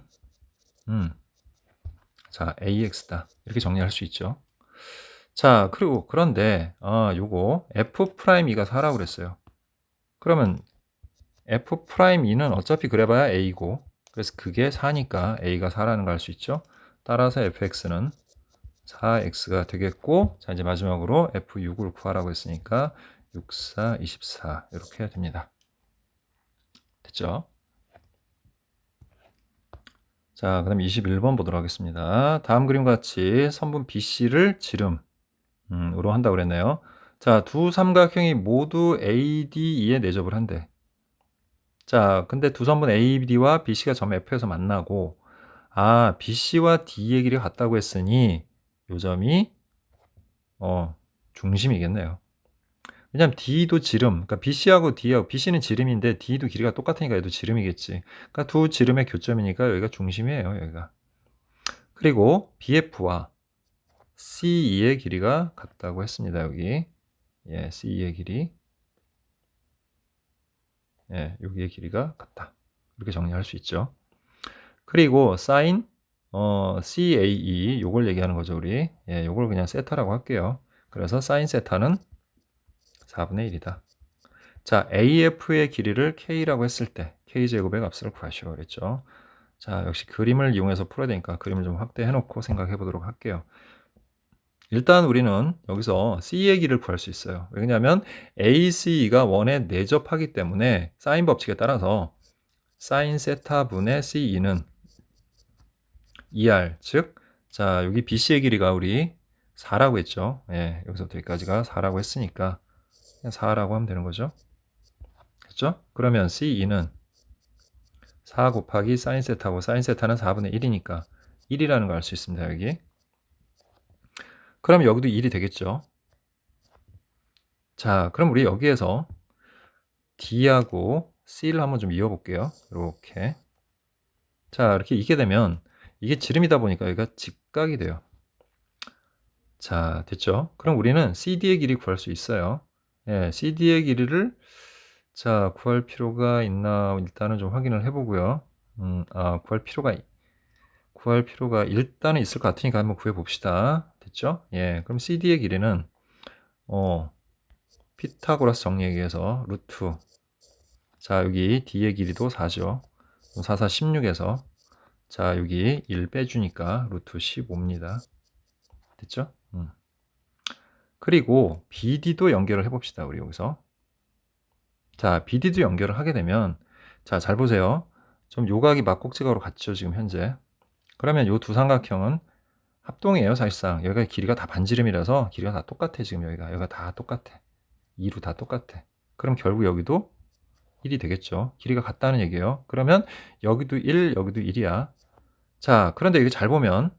자, ax다. 이렇게 정리할 수 있죠. 자, 그리고 그런데 요거 f'2가 4라고 그랬어요. 그러면 f'2는 어차피 그래봐야 a고 그래서 그게 4니까 a가 4라는 걸 알 수 있죠. 따라서 fx는 4x가 되겠고 자, 이제 마지막으로 f6을 구하라고 했으니까 6, 4, 24 이렇게 됩니다. 됐죠? 자, 그 다음 21번 보도록 하겠습니다. 다음 그림과 같이 선분 BC를 지름으로 한다고 그랬네요. 자, 두 삼각형이 모두 ADE에 내접을 한대. 자, 근데 두 선분 AD와 BC가 점 F에서 만나고 BC와 D의 길이가 같다고 했으니 요 점이 중심이겠네요. 왜냐면 D도 지름, 그러니까 BC하고 D하고 BC는 지름인데 D도 길이가 똑같으니까 얘도 지름이겠지. 그러니까 두 지름의 교점이니까 여기가 중심이에요, 여기가. 그리고 BF와 CE의 길이가 같다고 했습니다, 여기. 예, CE의 길이. 예, 여기의 길이가 같다. 이렇게 정리할 수 있죠. 그리고 sin CAE 요걸 얘기하는 거죠, 우리. 예, 요걸 그냥 세타라고 할게요. 그래서 sin 세타는 4분의 1이다. 자, AF의 길이를 K라고 했을 때 K제곱의 값을 구하시오 그랬죠. 자, 역시 그림을 이용해서 풀어야 되니까 그림을 좀 확대해 놓고 생각해 보도록 할게요. 일단 우리는 여기서 C의 길이를 구할 수 있어요. 왜냐하면 AC가 1에 내접하기 때문에 사인 법칙에 따라서 사인 세타 분의 CE는 2R, 즉, 자, 여기 BC의 길이가 우리 4라고 했죠. 예, 여기서부터 여기까지가 4라고 했으니까 그냥 4라고 하면 되는 거죠. 그렇죠? 그러면 CE는 4 곱하기 사인 세타고 사인 세타는 4분의 1이니까 1이라는 걸 알 수 있습니다. 여기. 그럼 여기도 1이 되겠죠. 자, 그럼 우리 여기에서 D하고 C를 한번 좀 이어볼게요. 이렇게. 자, 이렇게 이게 되면 이게 지름이다 보니까 여기가 직각이 돼요. 자, 됐죠? 그럼 우리는 CD의 길이 구할 수 있어요. 예, CD의 길이를 자, 구할 필요가 있나 일단은 좀 확인을 해보고요. 구할 필요가 일단은 있을 것 같으니까 한번 구해봅시다. 됐죠? 예, 그럼 CD의 길이는 피타고라스 정리에 의해서 루트 자, 여기 D의 길이도 4죠. 4, 4, 16에서 자, 여기 1 빼주니까 루트 15입니다. 됐죠? 그리고 BD도 연결을 해봅시다. 우리 여기서. 자, BD도 연결을 하게 되면 자, 잘 보세요. 좀 요각이 막곡지각으로 같죠. 지금 현재. 그러면 요 두 삼각형은 합동이에요. 사실상. 여기가 길이가 다 반지름이라서 길이가 다 똑같아. 지금 여기가 다 똑같아. 2루 다 똑같아. 그럼 결국 여기도 1이 되겠죠. 길이가 같다는 얘기예요. 그러면 여기도 1, 여기도 1이야. 자, 그런데 이거 잘 보면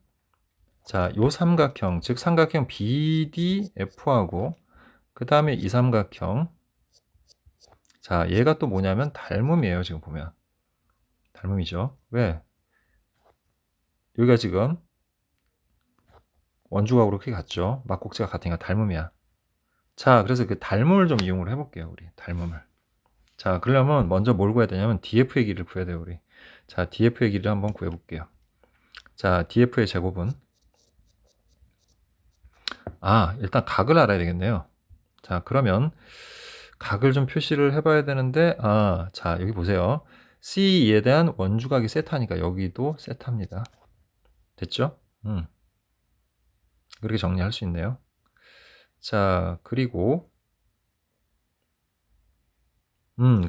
자, 요 삼각형, 즉 삼각형 BDF하고 그 다음에 이 삼각형 자, 얘가 또 뭐냐면 닮음이에요. 지금 보면 닮음이죠. 왜? 여기가 지금 원주각으로 크게 같죠. 막곡지가 같으니까 닮음이야. 자, 그래서 그 닮음을 좀 이용을 해볼게요. 우리 닮음을. 자, 그러려면 먼저 뭘 구해야 되냐면 DF의 길이를 구해야 돼요. 우리. 자, DF의 길이를 한번 구해볼게요. 자, DF의 제곱은 일단 각을 알아야 되겠네요. 자, 그러면 각을 좀 표시를 해봐야 되는데 자, 여기 보세요. C에 대한 원주각이 세타니까 여기도 세타입니다. 됐죠? 그렇게 정리할 수 있네요. 자, 그리고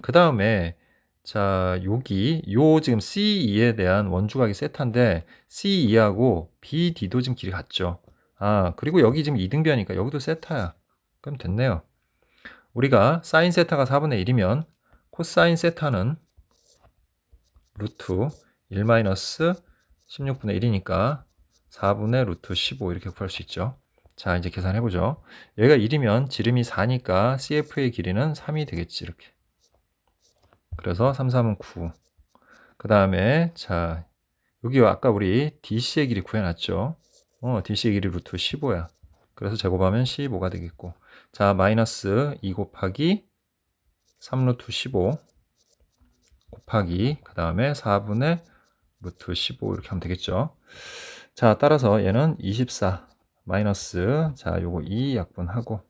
그 다음에 자, 여기 요 지금 C2에 대한 원주각이 세타인데 C2하고 BD도 지금 길이 같죠. 아, 그리고 여기 지금 이등변이니까 여기도 세타야. 그럼 됐네요. 우리가 사인 세타가 4분의 1이면 코사인 세타는 루트 1 마이너스 16분의 1이니까 4분의 루트 15 이렇게 구할 수 있죠. 자, 이제 계산해보죠. 여기가 1이면 지름이 4니까 CF의 길이는 3이 되겠지, 이렇게. 그래서 3, 3은 9. 그 다음에, 자, 여기 아까 우리 DC의 길이 구해놨죠. DC의 길이 루트 15야. 그래서 제곱하면 15가 되겠고. 자, 마이너스 2 곱하기 3 루트 15 곱하기, 그 다음에 4분의 루트 15 이렇게 하면 되겠죠. 자, 따라서 얘는 24 마이너스, 자, 요거 2 약분하고,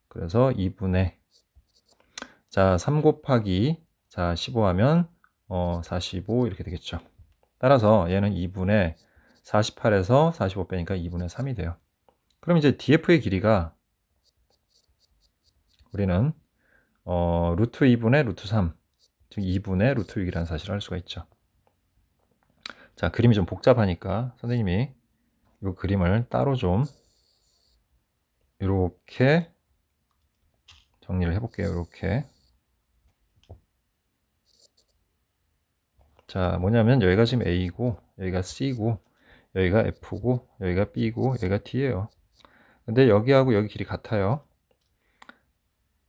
그래서 2분의, 자, 3 곱하기, 자, 15 하면 45 이렇게 되겠죠. 따라서 얘는 2분의 48에서 45 빼니까 2분의 3이 돼요. 그럼 이제 DF의 길이가 우리는 루트 2분의 루트 3, 즉 2분의 루트 6이라는 사실을 알 수가 있죠. 자, 그림이 좀 복잡하니까 선생님이 이 그림을 따로 좀 이렇게 정리를 해볼게요. 이렇게. 자, 뭐냐면 여기가 지금 A고 여기가 C고 여기가 F고 여기가 B고 여기가 D예요. 근데 여기하고 여기 길이 같아요.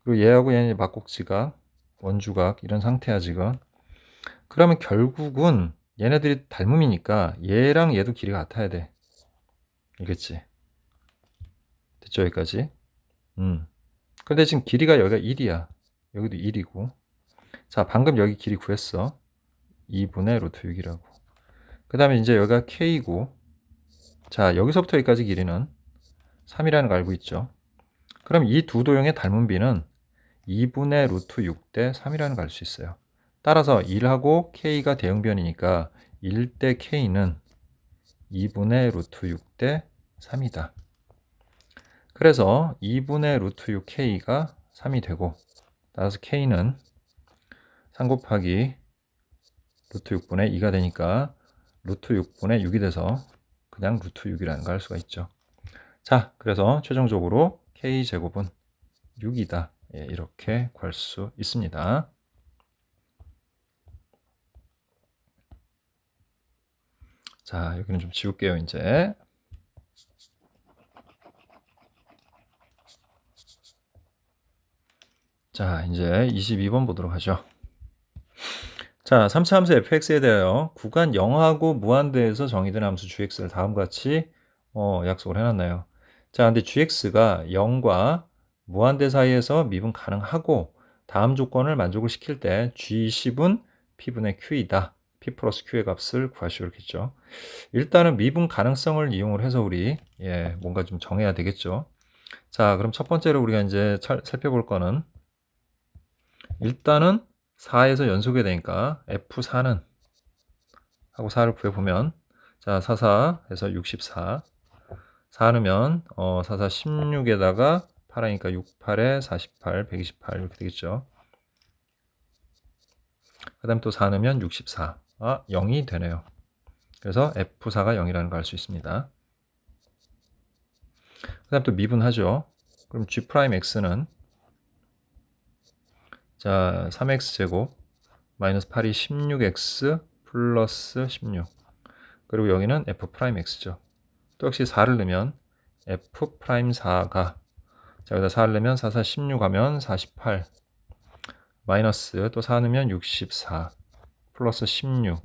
그리고 얘하고 얘는 막곡지각, 원주각 이런 상태야 지금. 그러면 결국은 얘네들이 닮음이니까 얘랑 얘도 길이가 같아야 돼. 알겠지? 됐죠? 여기까지. 근데 지금 길이가 여기가 1이야. 여기도 1이고. 자, 방금 여기 길이 구했어. 2분의 루트 6이라고. 그 다음에 이제 여기가 K고. 자, 여기서부터 여기까지 길이는 3이라는 걸 알고 있죠. 그럼 이 두 도형의 닮은 비는 2분의 루트 6 대 3이라는 걸 알 수 있어요. 따라서 1하고 K가 대응변이니까 1 대 K는 2분의 루트 6 대 3이다. 그래서 2분의 루트 6 K가 3이 되고, 따라서 K는 3 곱하기 루트 6분의 2가 되니까 루트 6분의 6이 돼서 그냥 루트 6이라는 걸 알 수가 있죠. 자, 그래서 최종적으로 K제곱은 6이다. 예, 이렇게 구할 수 있습니다. 자, 여기는 좀 지울게요, 이제. 자, 이제 22번 보도록 하죠. 자, 3차 함수 fx에 대하여 구간 0하고 무한대에서 정의된 함수 gx를 다음과 같이 약속을 해놨나요? 자, 근데 gx가 0과 무한대 사이에서 미분 가능하고 다음 조건을 만족을 시킬 때 g10은 p분의 q이다. p 플러스 q의 값을 구하시오 이렇게 했죠. 일단은 미분 가능성을 이용을 해서 우리 뭔가 좀 정해야 되겠죠. 자, 그럼 첫 번째로 우리가 이제 살펴볼 거는 일단은 4에서 연속이 되니까 F4는 하고 4를 구해보면 자 44에서 64 4 넣으면 44 16에다가 8하니까 6, 8에 48, 128 이렇게 되겠죠. 그 다음 또 4 넣으면 64 0이 되네요. 그래서 F4가 0이라는 걸 알 수 있습니다. 그 다음 또 미분하죠. 그럼 G'X는 자 3X제곱 마이너스 8이 16X 플러스 16 그리고 여기는 F'X죠. 또 역시 4를 넣으면 F'4가 자 여기다 4를 넣으면 4, 4, 16 하면 48 마이너스 또 4 넣으면 64 플러스 16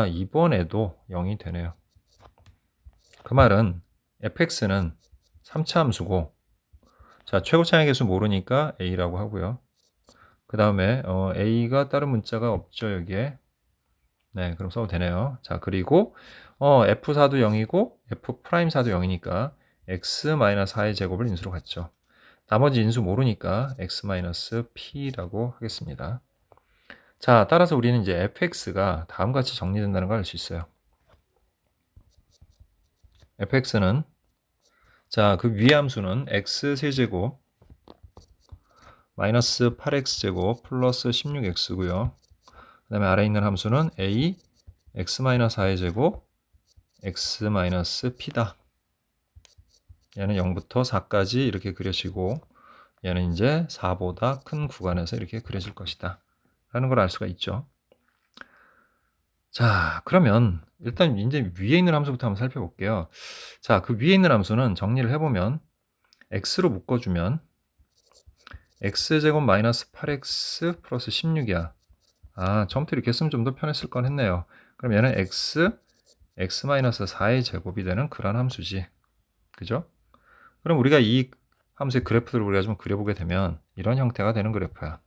이번에도 0이 되네요. 그 말은 fx는 3차 함수고 자 최고 차이 개수 모르니까 a라고 하고요. 그 다음에 a가 다른 문자가 없죠 여기에. 네 그럼 써도 되네요. 자 그리고 f4도 0이고 f'사도 0이니까 x-4의 제곱을 인수로 갖죠. 나머지 인수 모르니까 x-p라고 하겠습니다. 자, 따라서 우리는 이제 fx가 다음과 같이 정리된다는 걸 알 수 있어요. fx는 자, 그 위의 함수는 x 세제곱 마이너스 8x제곱 플러스 16x고요. 그 다음에 아래 있는 함수는 a x-4의 제곱 x-p다. 얘는 0부터 4까지 이렇게 그려지고 얘는 이제 4보다 큰 구간에서 이렇게 그려질 것이다 라는 걸 알 수가 있죠. 자, 그러면 일단 이제 위에 있는 함수부터 한번 살펴볼게요. 자, 그 위에 있는 함수는 정리를 해보면 x로 묶어주면 x제곱 마이너스 8x 플러스 16이야. 아, 처음부터 이렇게 쓰면 좀 더 편했을 건 했네요. 그럼 얘는 x-4의 제곱이 되는 그런 함수지. 그죠? 그럼 우리가 이 함수의 그래프를 우리가 좀 그려보게 되면 이런 형태가 되는 그래프야.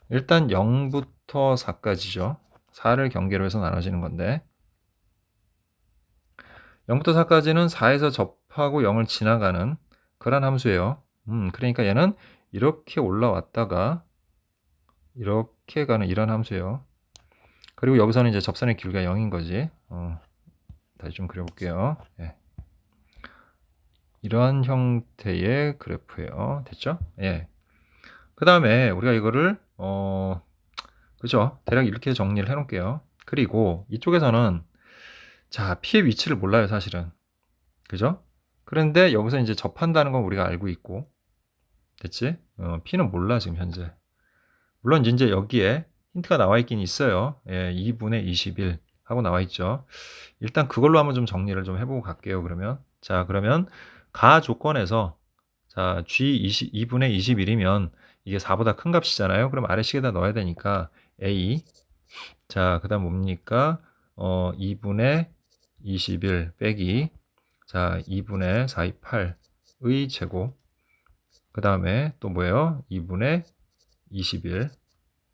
일단 0부터 4까지죠. 4를 경계로 해서 나눠지는 건데 0부터 4까지는 4에서 접하고 0을 지나가는 그런 함수예요. 그러니까 얘는 이렇게 올라왔다가 이렇게 가는 이런 함수예요. 그리고 여기서는 이제 접선의 길이가 0인 거지. 다시 좀 그려볼게요. 예. 이런 형태의 그래프예요. 됐죠? 예. 그 다음에 우리가 이거를 그죠? 대략 이렇게 정리를 해놓을게요. 그리고 이쪽에서는 자, P의 위치를 몰라요, 사실은. 그죠? 그런데 여기서 이제 접한다는 건 우리가 알고 있고, 됐지? P는 몰라, 지금 현재. 물론 이제 여기에 힌트가 나와 있긴 있어요. 예, 2분의 21 하고 나와 있죠. 일단 그걸로 한번 좀 정리를 좀 해보고 갈게요, 그러면. 자, 그러면 가 조건에서 자, G 2분의 21이면 이게 4보다 큰 값이잖아요. 그럼 아래식에다 넣어야 되니까 A. 자, 그 다음 뭡니까? 2분의 21 빼기 자, 2분의 428의 제곱. 그 다음에 또 뭐예요? 2분의 21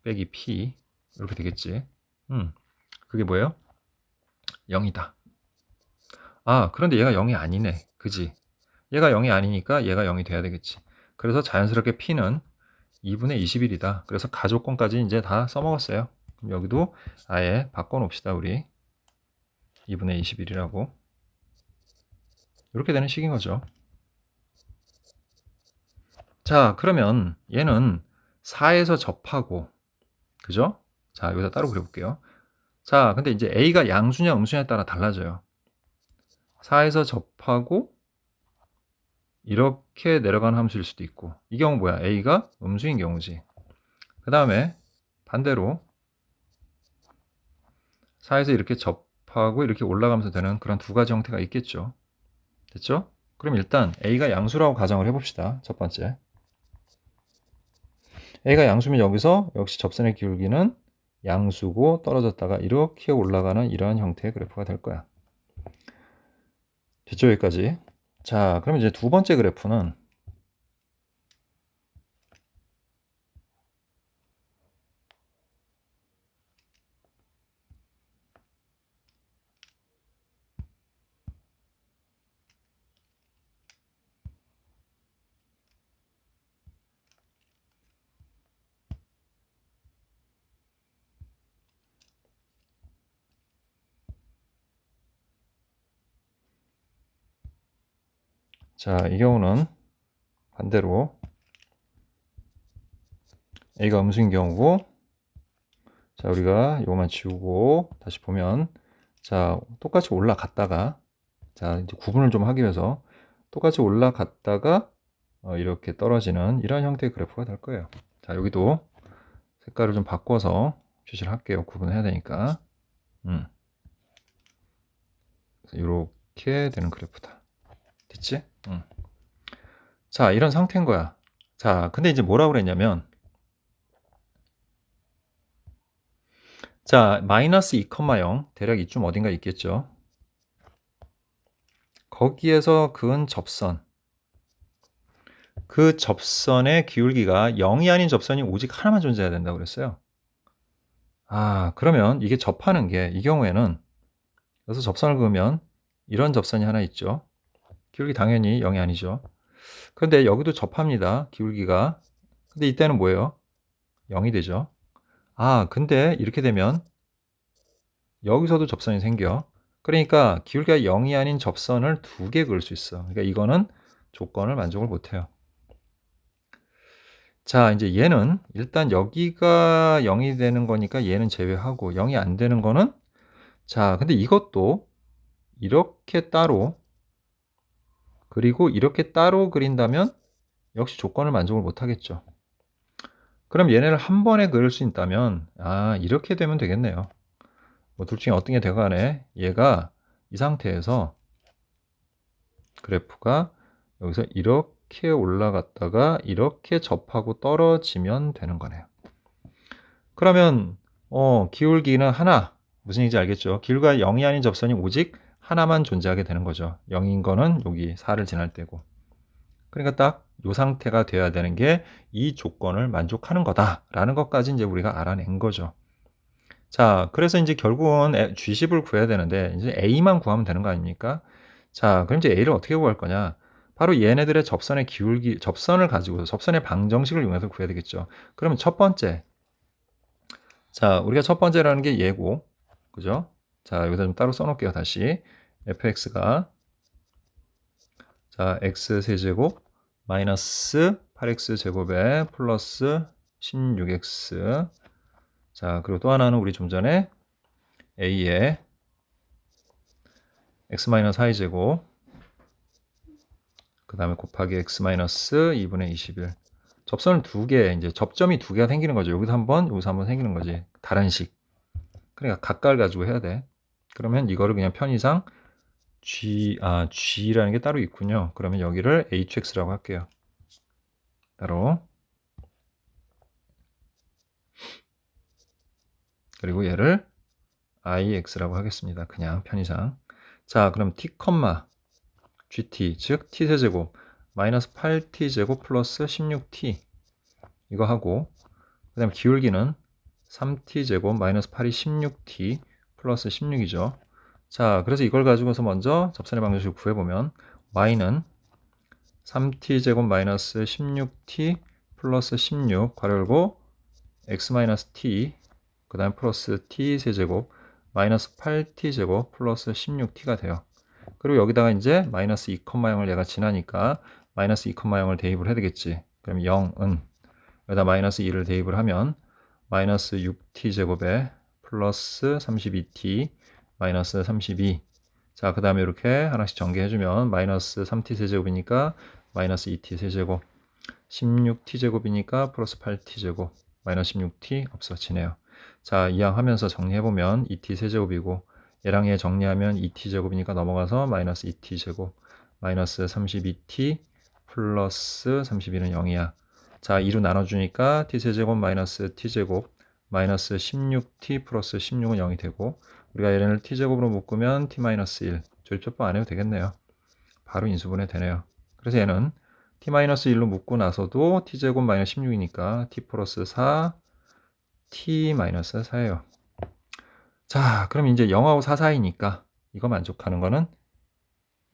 빼기 P. 이렇게 되겠지. 그게 뭐예요? 0이다. 아, 그런데 얘가 0이 아니네. 그지? 얘가 0이 아니니까 얘가 0이 돼야 되겠지. 그래서 자연스럽게 P는 2분의 21이다. 그래서 가조건까지 이제 다 써먹었어요. 그럼 여기도 아예 바꿔놓읍시다, 우리. 2분의 21이라고. 이렇게 되는 식인 거죠. 자, 그러면 얘는 4에서 접하고, 그죠? 자, 여기다 따로 그려볼게요. 자, 근데 이제 A가 양수냐 음수냐에 따라 달라져요. 4에서 접하고, 이렇게 내려가는 함수일 수도 있고, 이 경우 뭐야? A가 음수인 경우지. 그 다음에 반대로 4에서 이렇게 접하고 이렇게 올라가면서 되는 그런 두 가지 형태가 있겠죠. 됐죠? 그럼 일단 A가 양수라고 가정을 해봅시다. 첫 번째. A가 양수면 여기서 역시 접선의 기울기는 양수고 떨어졌다가 이렇게 올라가는 이러한 형태의 그래프가 될 거야. 됐죠? 여기까지. 자, 그럼 이제 두 번째 그래프는 자, 이 경우는 반대로 A가 음수인 경우고 자, 우리가 이거만 지우고 다시 보면 자, 똑같이 올라갔다가 자, 이제 구분을 좀 하기 위해서 똑같이 올라갔다가 이렇게 떨어지는 이런 형태의 그래프가 될 거예요. 자, 여기도 색깔을 좀 바꿔서 표시를 할게요. 구분해야 되니까. 이렇게 되는 그래프다. 됐지? 자, 이런 상태인 거야. 자, 근데 이제 뭐라고 그랬냐면 자, 마이너스 2,0 대략 이쯤 어딘가 있겠죠. 거기에서 그은 접선. 그 접선의 기울기가 0이 아닌 접선이 오직 하나만 존재해야 된다고 그랬어요. 아, 그러면 이게 접하는 게 이 경우에는 여기서 접선을 그으면 이런 접선이 하나 있죠. 기울기 당연히 0이 아니죠. 그런데 여기도 접합니다. 기울기가. 근데 이때는 뭐예요? 0이 되죠. 아, 근데 이렇게 되면 여기서도 접선이 생겨. 그러니까 기울기가 0이 아닌 접선을 2개 그을 수 있어. 그러니까 이거는 조건을 만족을 못 해요. 자, 이제 얘는 일단 여기가 0이 되는 거니까 얘는 제외하고 0이 안 되는 거는, 자, 근데 이것도 이렇게 따로 그리고 이렇게 따로 그린다면 역시 조건을 만족을 못 하겠죠. 그럼 얘네를 한 번에 그릴 수 있다면 이렇게 되면 되겠네요. 뭐 둘 중에 어떤 게 되건 간에 얘가 이 상태에서 그래프가 여기서 이렇게 올라갔다가 이렇게 접하고 떨어지면 되는 거네요. 그러면 기울기는 하나, 무슨 얘기인지 알겠죠? 기울기가 0이 아닌 접선이 오직 하나만 존재하게 되는 거죠. 0인 거는 여기 4를 지날 때고. 그러니까 딱 이 상태가 돼야 되는 게 이 조건을 만족하는 거다라는 것까지 이제 우리가 알아낸 거죠. 자, 그래서 이제 결국은 G10을 구해야 되는데 이제 A만 구하면 되는 거 아닙니까? 자, 그럼 이제 A를 어떻게 구할 거냐? 바로 얘네들의 접선의 기울기, 접선을 가지고 접선의 방정식을 이용해서 구해야 되겠죠. 그러면 첫 번째, 자, 우리가 첫 번째라는 게 얘고, 그죠? 자, 여기다 좀 따로 써놓을게요. 다시 fx가, 자, x 세제곱 마이너스 8x 제곱에 플러스 16x. 자, 그리고 또 하나는 우리 좀 전에 a의 x 마이너스 4의 제곱, 그 다음에 곱하기 x 마이너스 2분의 21. 접선을 두 개, 이제 접점이 두 개가 생기는 거죠. 여기서 한 번, 여기서 한 번 생기는 거지. 다른 식. 그러니까 각각을 가지고 해야 돼. 그러면 이거를 그냥 편의상 G라는 게 따로 있군요. 그러면 여기를 HX라고 할게요. 따로. 그리고 얘를 IX라고 하겠습니다. 그냥 편의상. 자, 그럼 T, GT, 즉 T세제곱 마이너스 8T제곱 플러스 16T 이거 하고, 그 다음에 기울기는 3T제곱 마이너스 8이 16T 플러스 16이죠. 자, 그래서 이걸 가지고서 먼저 접선의 방정식을 구해보면 y는 3t제곱 마이너스 16t 플러스 16 괄호 열고 x 마이너스 t 그 다음에 플러스 t 세제곱 마이너스 8t제곱 플러스 16t가 돼요. 그리고 여기다가 이제 마이너스 2,0을 얘가 지나니까 마이너스 2,0을 대입을 해야 되겠지. 그럼 0은 여기다 마이너스 2를 대입을 하면 마이너스 6t제곱에 플러스 32t 마이너스 32. 자, 그 다음에 이렇게 하나씩 전개해주면 마이너스 3t 세제곱이니까 마이너스 2t 세제곱, 16t 제곱이니까 플러스 8t 제곱, 마이너스 16t 없어지네요. 자, 이항하면서 정리해보면 2t 세제곱이고 얘랑 얘 정리하면 2t 제곱이니까 넘어가서 마이너스 2t 제곱, 마이너스 32t 플러스 32는 0이야. 자, 2로 나눠주니까 t 세제곱 마이너스 t 제곱 마이너스 16t 플러스 16은 0이 되고, 우리가 얘를 t제곱으로 묶으면 t-1 조립제법 안 해도 되겠네요. 바로 인수분해 되네요. 그래서 얘는 t-1로 묶고 나서도 t제곱 마이너스 16이니까 t 플러스 4 t-4예요. 자, 그럼 이제 0하고 4 사이니까 이거 만족하는 거는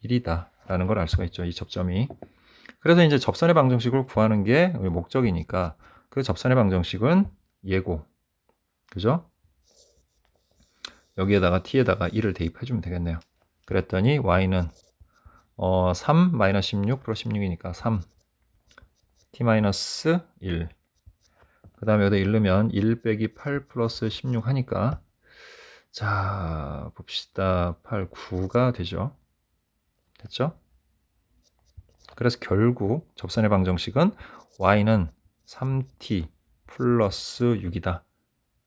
1이다 라는 걸 알 수가 있죠. 이 접점이. 그래서 이제 접선의 방정식을 구하는 게 우리 목적이니까 그 접선의 방정식은 얘고, 그죠? 여기에다가 t에다가 1을 대입해주면 되겠네요. 그랬더니 y는 3-16 플러스 16이니까 3 t-1. 그 다음에 여기다 1 넣으면 1 빼기 8 플러스 16 하니까, 자, 봅시다. 8, 9가 되죠. 됐죠? 그래서 결국 접선의 방정식은 y는 3t 플러스 6이다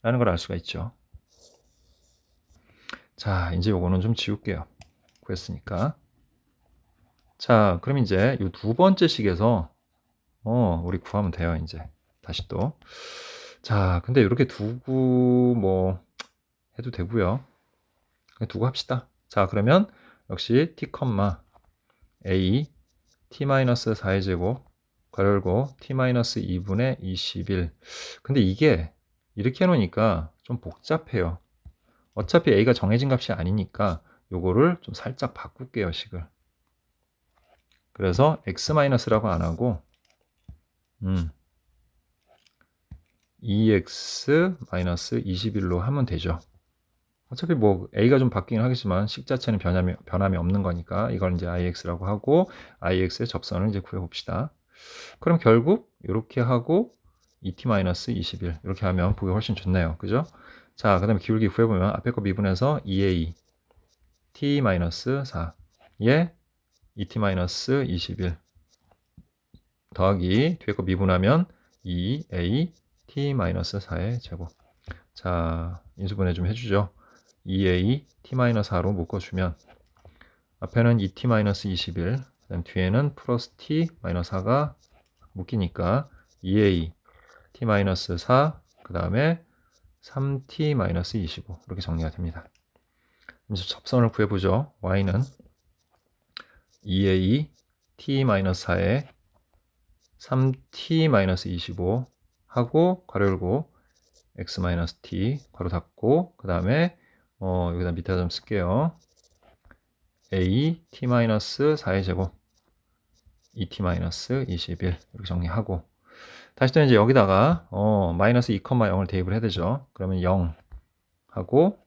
라는 걸 알 수가 있죠. 자, 이제 요거는 좀 지울게요. 구했으니까. 자, 그럼 이제 이 두 번째 식에서 우리 구하면 돼요. 이제 다시 또. 자, 근데 이렇게 두고 뭐 해도 되고요. 그냥 두고 합시다. 자, 그러면 역시 t, a t-4의 제곱 괄호 열고 t-2분의 21. 근데 이게 이렇게 해놓으니까 좀 복잡해요. 어차피 a가 정해진 값이 아니니까 요거를 좀 살짝 바꿀게요, 식을. 그래서 x-라고 안 하고 2x-21로 하면 되죠. 어차피 뭐 a가 좀 바뀌긴 하겠지만 식 자체는 변함이 없는 거니까 이걸 이제 ix라고 하고 ix의 접선을 이제 구해 봅시다. 그럼 결국 요렇게 하고 2t-21 이렇게 하면 보기 훨씬 좋네요. 그죠? 자, 그다음에 기울기 구해 보면 앞에 거 미분해서 2a t-4에 2t-21 더하기 뒤에 거 미분하면 2a t-4의 제곱. 자, 인수분해 좀 해주죠. 2a t-4로 묶어주면 앞에는 2t-21 그다음 뒤에는 플러스 t-4가 묶이니까 2a t-4 그 다음에 3t-25 이렇게 정리가 됩니다. 그래서 접선을 구해보죠. y는 2a t-4에 3t-25 하고 괄호 열고 x-t 괄호 닫고 그 다음에 여기다 밑에다 좀 쓸게요. a t-4의 제곱 2t-21 이렇게 정리하고 다시 또 이제 여기다가 마이너스 2,0을 대입을 해야 되죠. 그러면 0 하고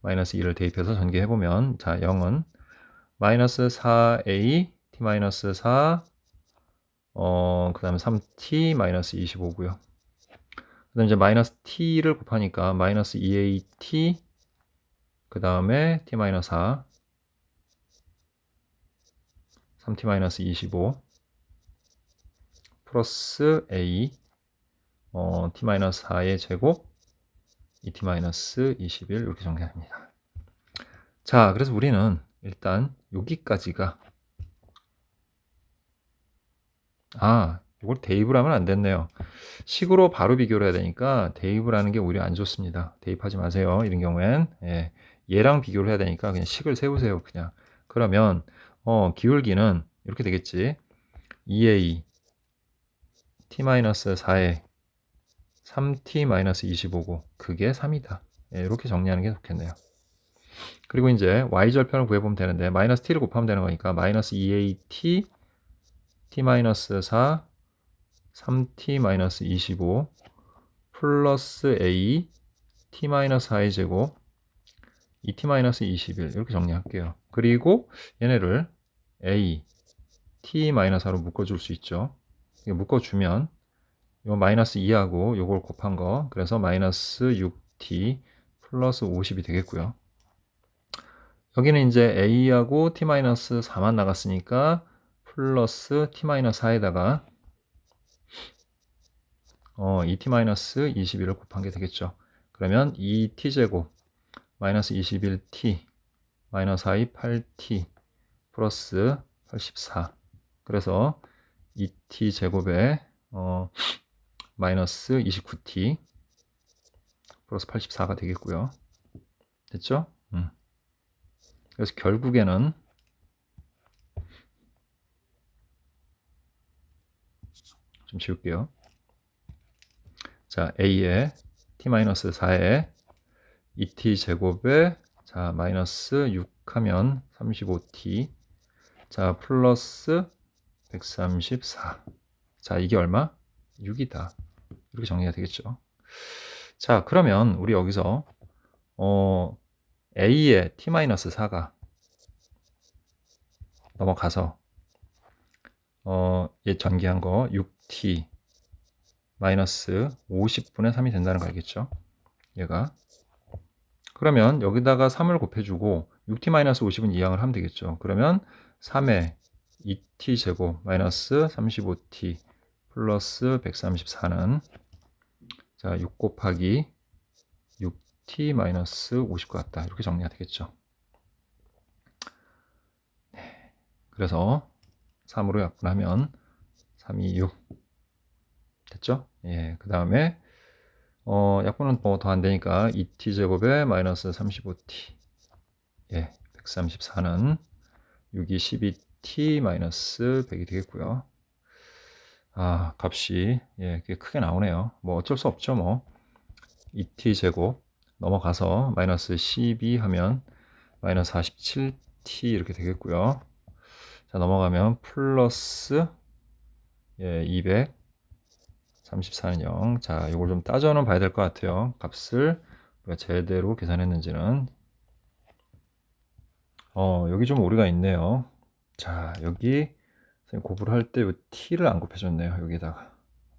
마이너스 2를 대입해서 전개해보면 자 0은 마이너스 4a t-4 그 다음에 3t-25고요. 그 다음에 이제 마이너스 t를 곱하니까 마이너스 2at 그 다음에 t-4 3t-25 플러스 a t-4의 제곱 2t-21 이렇게 정리합니다. 자, 그래서 우리는 일단 여기까지가 이걸 대입을 하면 안 됐네요. 식으로 바로 비교를 해야 되니까 대입을 하는 게 오히려 안 좋습니다. 대입하지 마세요. 이런 경우엔 얘랑 비교를 해야 되니까 그냥 식을 세우세요. 그냥 그러면 기울기는 이렇게 되겠지. 2a t-4에 3t-25고 그게 3이다. 이렇게 정리하는 게 좋겠네요. 그리고 이제 y절편을 구해보면 되는데 마이너스 t를 곱하면 되는 거니까 마이너스 2at t-4 3t-25 플러스 a t-4의 제곱 2t-21 이렇게 정리할게요. 그리고 얘네를 a t-4로 묶어줄 수 있죠. 묶어주면 요 마이너스 2하고 요걸 곱한 거 그래서 마이너스 6t 플러스 50이 되겠고요. 여기는 이제 a하고 t-4만 나갔으니까 플러스 t-4에다가 2t-21을 곱한 게 되겠죠. 그러면 2t제곱 마이너스 21t 마이너스 4이 8t 플러스 84 그래서 2t제곱에 마이너스 29t 플러스 84가 되겠고요. 됐죠? 그래서 결국에는 좀 지울게요. 자, a에 t-4에 2t 제곱에 자 마이너스 6 하면 35t 자 플러스 134 자 이게 얼마? 6이다. 이렇게 정리가 되겠죠. 자 그러면 우리 여기서 a에 t-4가 넘어가서 얘 전개한 거 6t 마이너스 50분의 3이 된다는 거 알겠죠? 얘가 그러면 여기다가 3을 곱해주고 6t-50은 이항을 하면 되겠죠. 그러면 3에 2t 제곱 마이너스 35t 플러스 134는 자, 6 곱하기 6t 마이너스 50 같다. 이렇게 정리가 되겠죠. 네. 그래서 3으로 약분하면 326 됐죠? 예. 그 다음에 약분은 뭐 더 안 되니까 2t 제곱에 마이너스 35t 예, 134는 6이 12t 마이너스 100이 되겠고요. 값이 예, 꽤 크게 나오네요. 뭐 어쩔 수 없죠, 뭐. 2t 제곱 넘어가서 마이너스 12 하면 마이너스 47t 이렇게 되겠고요. 자, 넘어가면 플러스 예, 234는 0. 자, 이걸 좀 따져는 봐야 될 것 같아요. 값을 우리가 제대로 계산했는지는 여기 좀 오류가 있네요. 자, 여기 선생님 곱을 할 때 요 t를 안 곱해줬네요. 여기다가.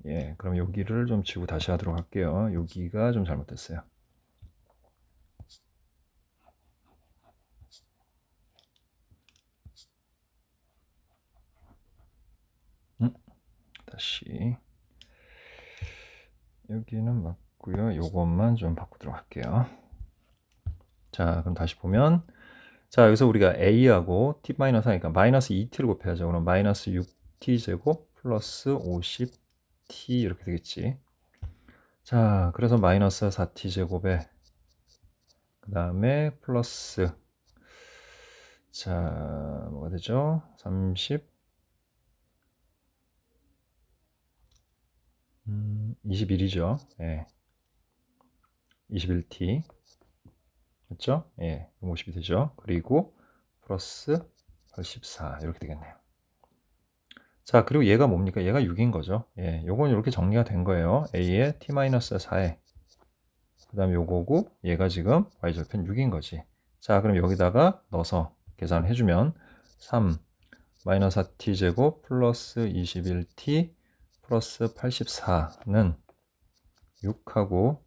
예, 그럼 여기를 좀 지우고 다시 하도록 할게요. 여기가 좀 잘못됐어요. 다시 여기는 맞고요. 요것만 좀 바꾸도록 할게요. 자, 그럼 다시 보면 자, 여기서 우리가 a하고 t 마이너스 하니까 마이너스 2t를 곱해야죠. 그럼 마이너스 6t 제곱 플러스 50t 이렇게 되겠지. 자, 그래서 마이너스 4t 제곱에 그 다음에 플러스 자, 뭐가 되죠? 30 21이죠. 예. 21t 맞죠? 예. 50이 되죠. 그리고 플러스 84 이렇게 되겠네요. 자, 그리고 얘가 뭡니까? 얘가 6인 거죠. 예. 요건 이렇게 정리가 된 거예요. a에 t-4에 그 다음에 요거고 얘가 지금 y절편 6인 거지. 자, 그럼 여기다가 넣어서 계산을 해주면 3 마이너스 4t 제곱 플러스 21t 플러스 84는 6하고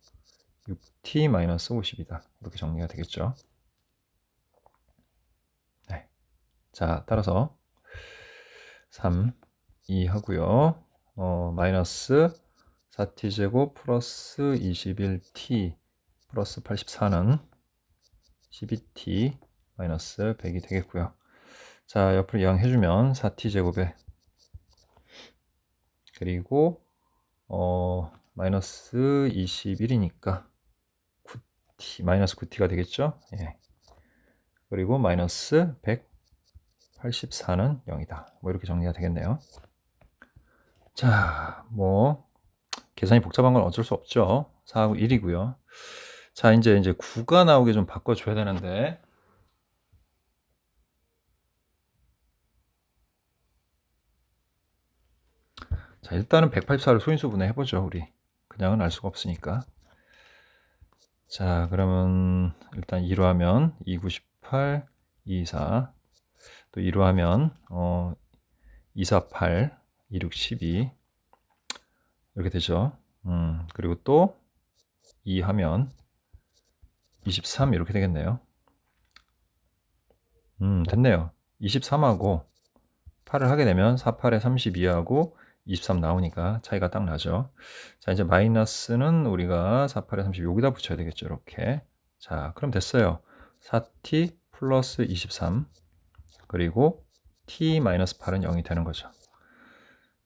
6t 마이너스 50이다. 이렇게 정리가 되겠죠. 네. 자, 따라서 3, 2 하고요. 마이너스 4t 제곱 플러스 21t 플러스 84는 12t 마이너스 100이 되겠고요. 자, 옆으로 이항해주면 4t 제곱에 그리고 마이너스 21이니까 9t 마이너스 9t가 되겠죠. 예. 그리고 마이너스 184는 0이다. 뭐 이렇게 정리가 되겠네요. 자, 뭐 계산이 복잡한 건 어쩔 수 없죠. 4하고 1이고요. 자, 이제 9가 나오게 좀 바꿔줘야 되는데 자, 일단은 184를 소인수분해 해보죠. 우리 그냥은 알 수가 없으니까. 자, 그러면 일단 2로 하면 298, 24, 또 2로 하면 248, 26, 12 이렇게 되죠. 그리고 또 2 하면 23 이렇게 되겠네요. 됐네요. 23하고 8을 하게 되면 4, 8에 32하고 23 나오니까 차이가 딱 나죠. 자, 이제 마이너스는 우리가 4, 8에 30 여기다 붙여야 되겠죠. 이렇게. 자, 그럼 됐어요. 4t 플러스 23 그리고 t 마이너스 8은 0이 되는 거죠.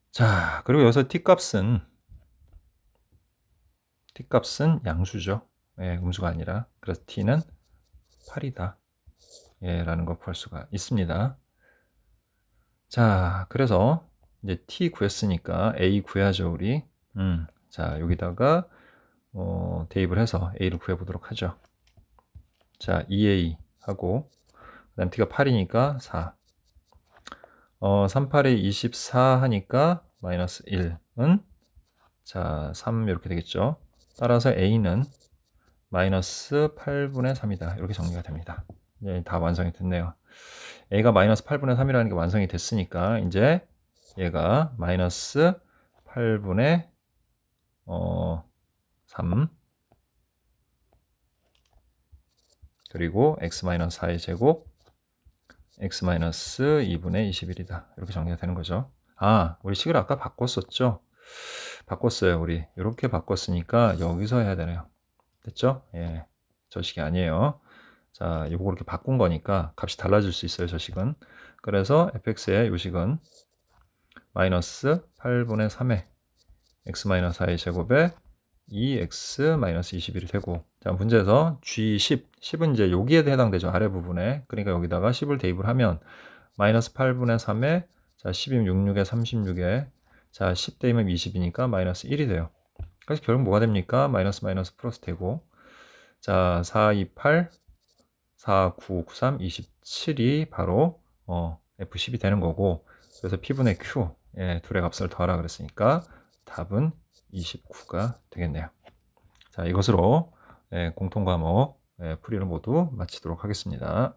자, 그리고 여기서 t값은 양수죠. 예, 음수가 아니라. 그래서 t는 8이다. 예, 라는 걸 구할 수가 있습니다. 자, 그래서 이제 t 구했으니까 a 구해야죠, 우리. 자, 여기다가 대입을 해서 a를 구해 보도록 하죠. 자, 2a 하고 그다음 t가 8이니까 4. 3, 8에 24 하니까 마이너스 1은 자, 3 이렇게 되겠죠. 따라서 a는 마이너스 8분의 3이다. 이렇게 정리가 됩니다. 예, 다 완성이 됐네요. a가 마이너스 8분의 3이라는 게 완성이 됐으니까 이제 얘가 마이너스 8분의 3 그리고 x-4의 제곱 x-2분의 21이다. 이렇게 정리가 되는 거죠. 아, 우리 식을 아까 바꿨었죠? 바꿨어요. 우리 이렇게 바꿨으니까 여기서 해야 되네요. 됐죠? 예, 저 식이 아니에요. 자, 이거 이렇게 바꾼 거니까 값이 달라질 수 있어요. 저 식은. 그래서 fx의 요 식은 마이너스 8분의 3의 x-4의 제곱에 2x-21이 되고 자, 문제에서 g10, 10은 이제 여기에 해당되죠. 아래 부분에. 그러니까 여기다가 10을 대입을 하면 마이너스 8분의 3에 자, 10이면 66에 36에 자, 10 대입하면 20이니까 마이너스 1이 돼요. 그래서 결국 뭐가 됩니까? 마이너스 마이너스 플러스 되고 자, 4, 2, 8, 4, 9, 9, 3, 27이 바로 F10이 되는 거고 그래서 P분의 Q 예, 둘의 값을 더하라 그랬으니까 답은 29가 되겠네요. 자, 이것으로 공통 과목 풀이를 모두 마치도록 하겠습니다.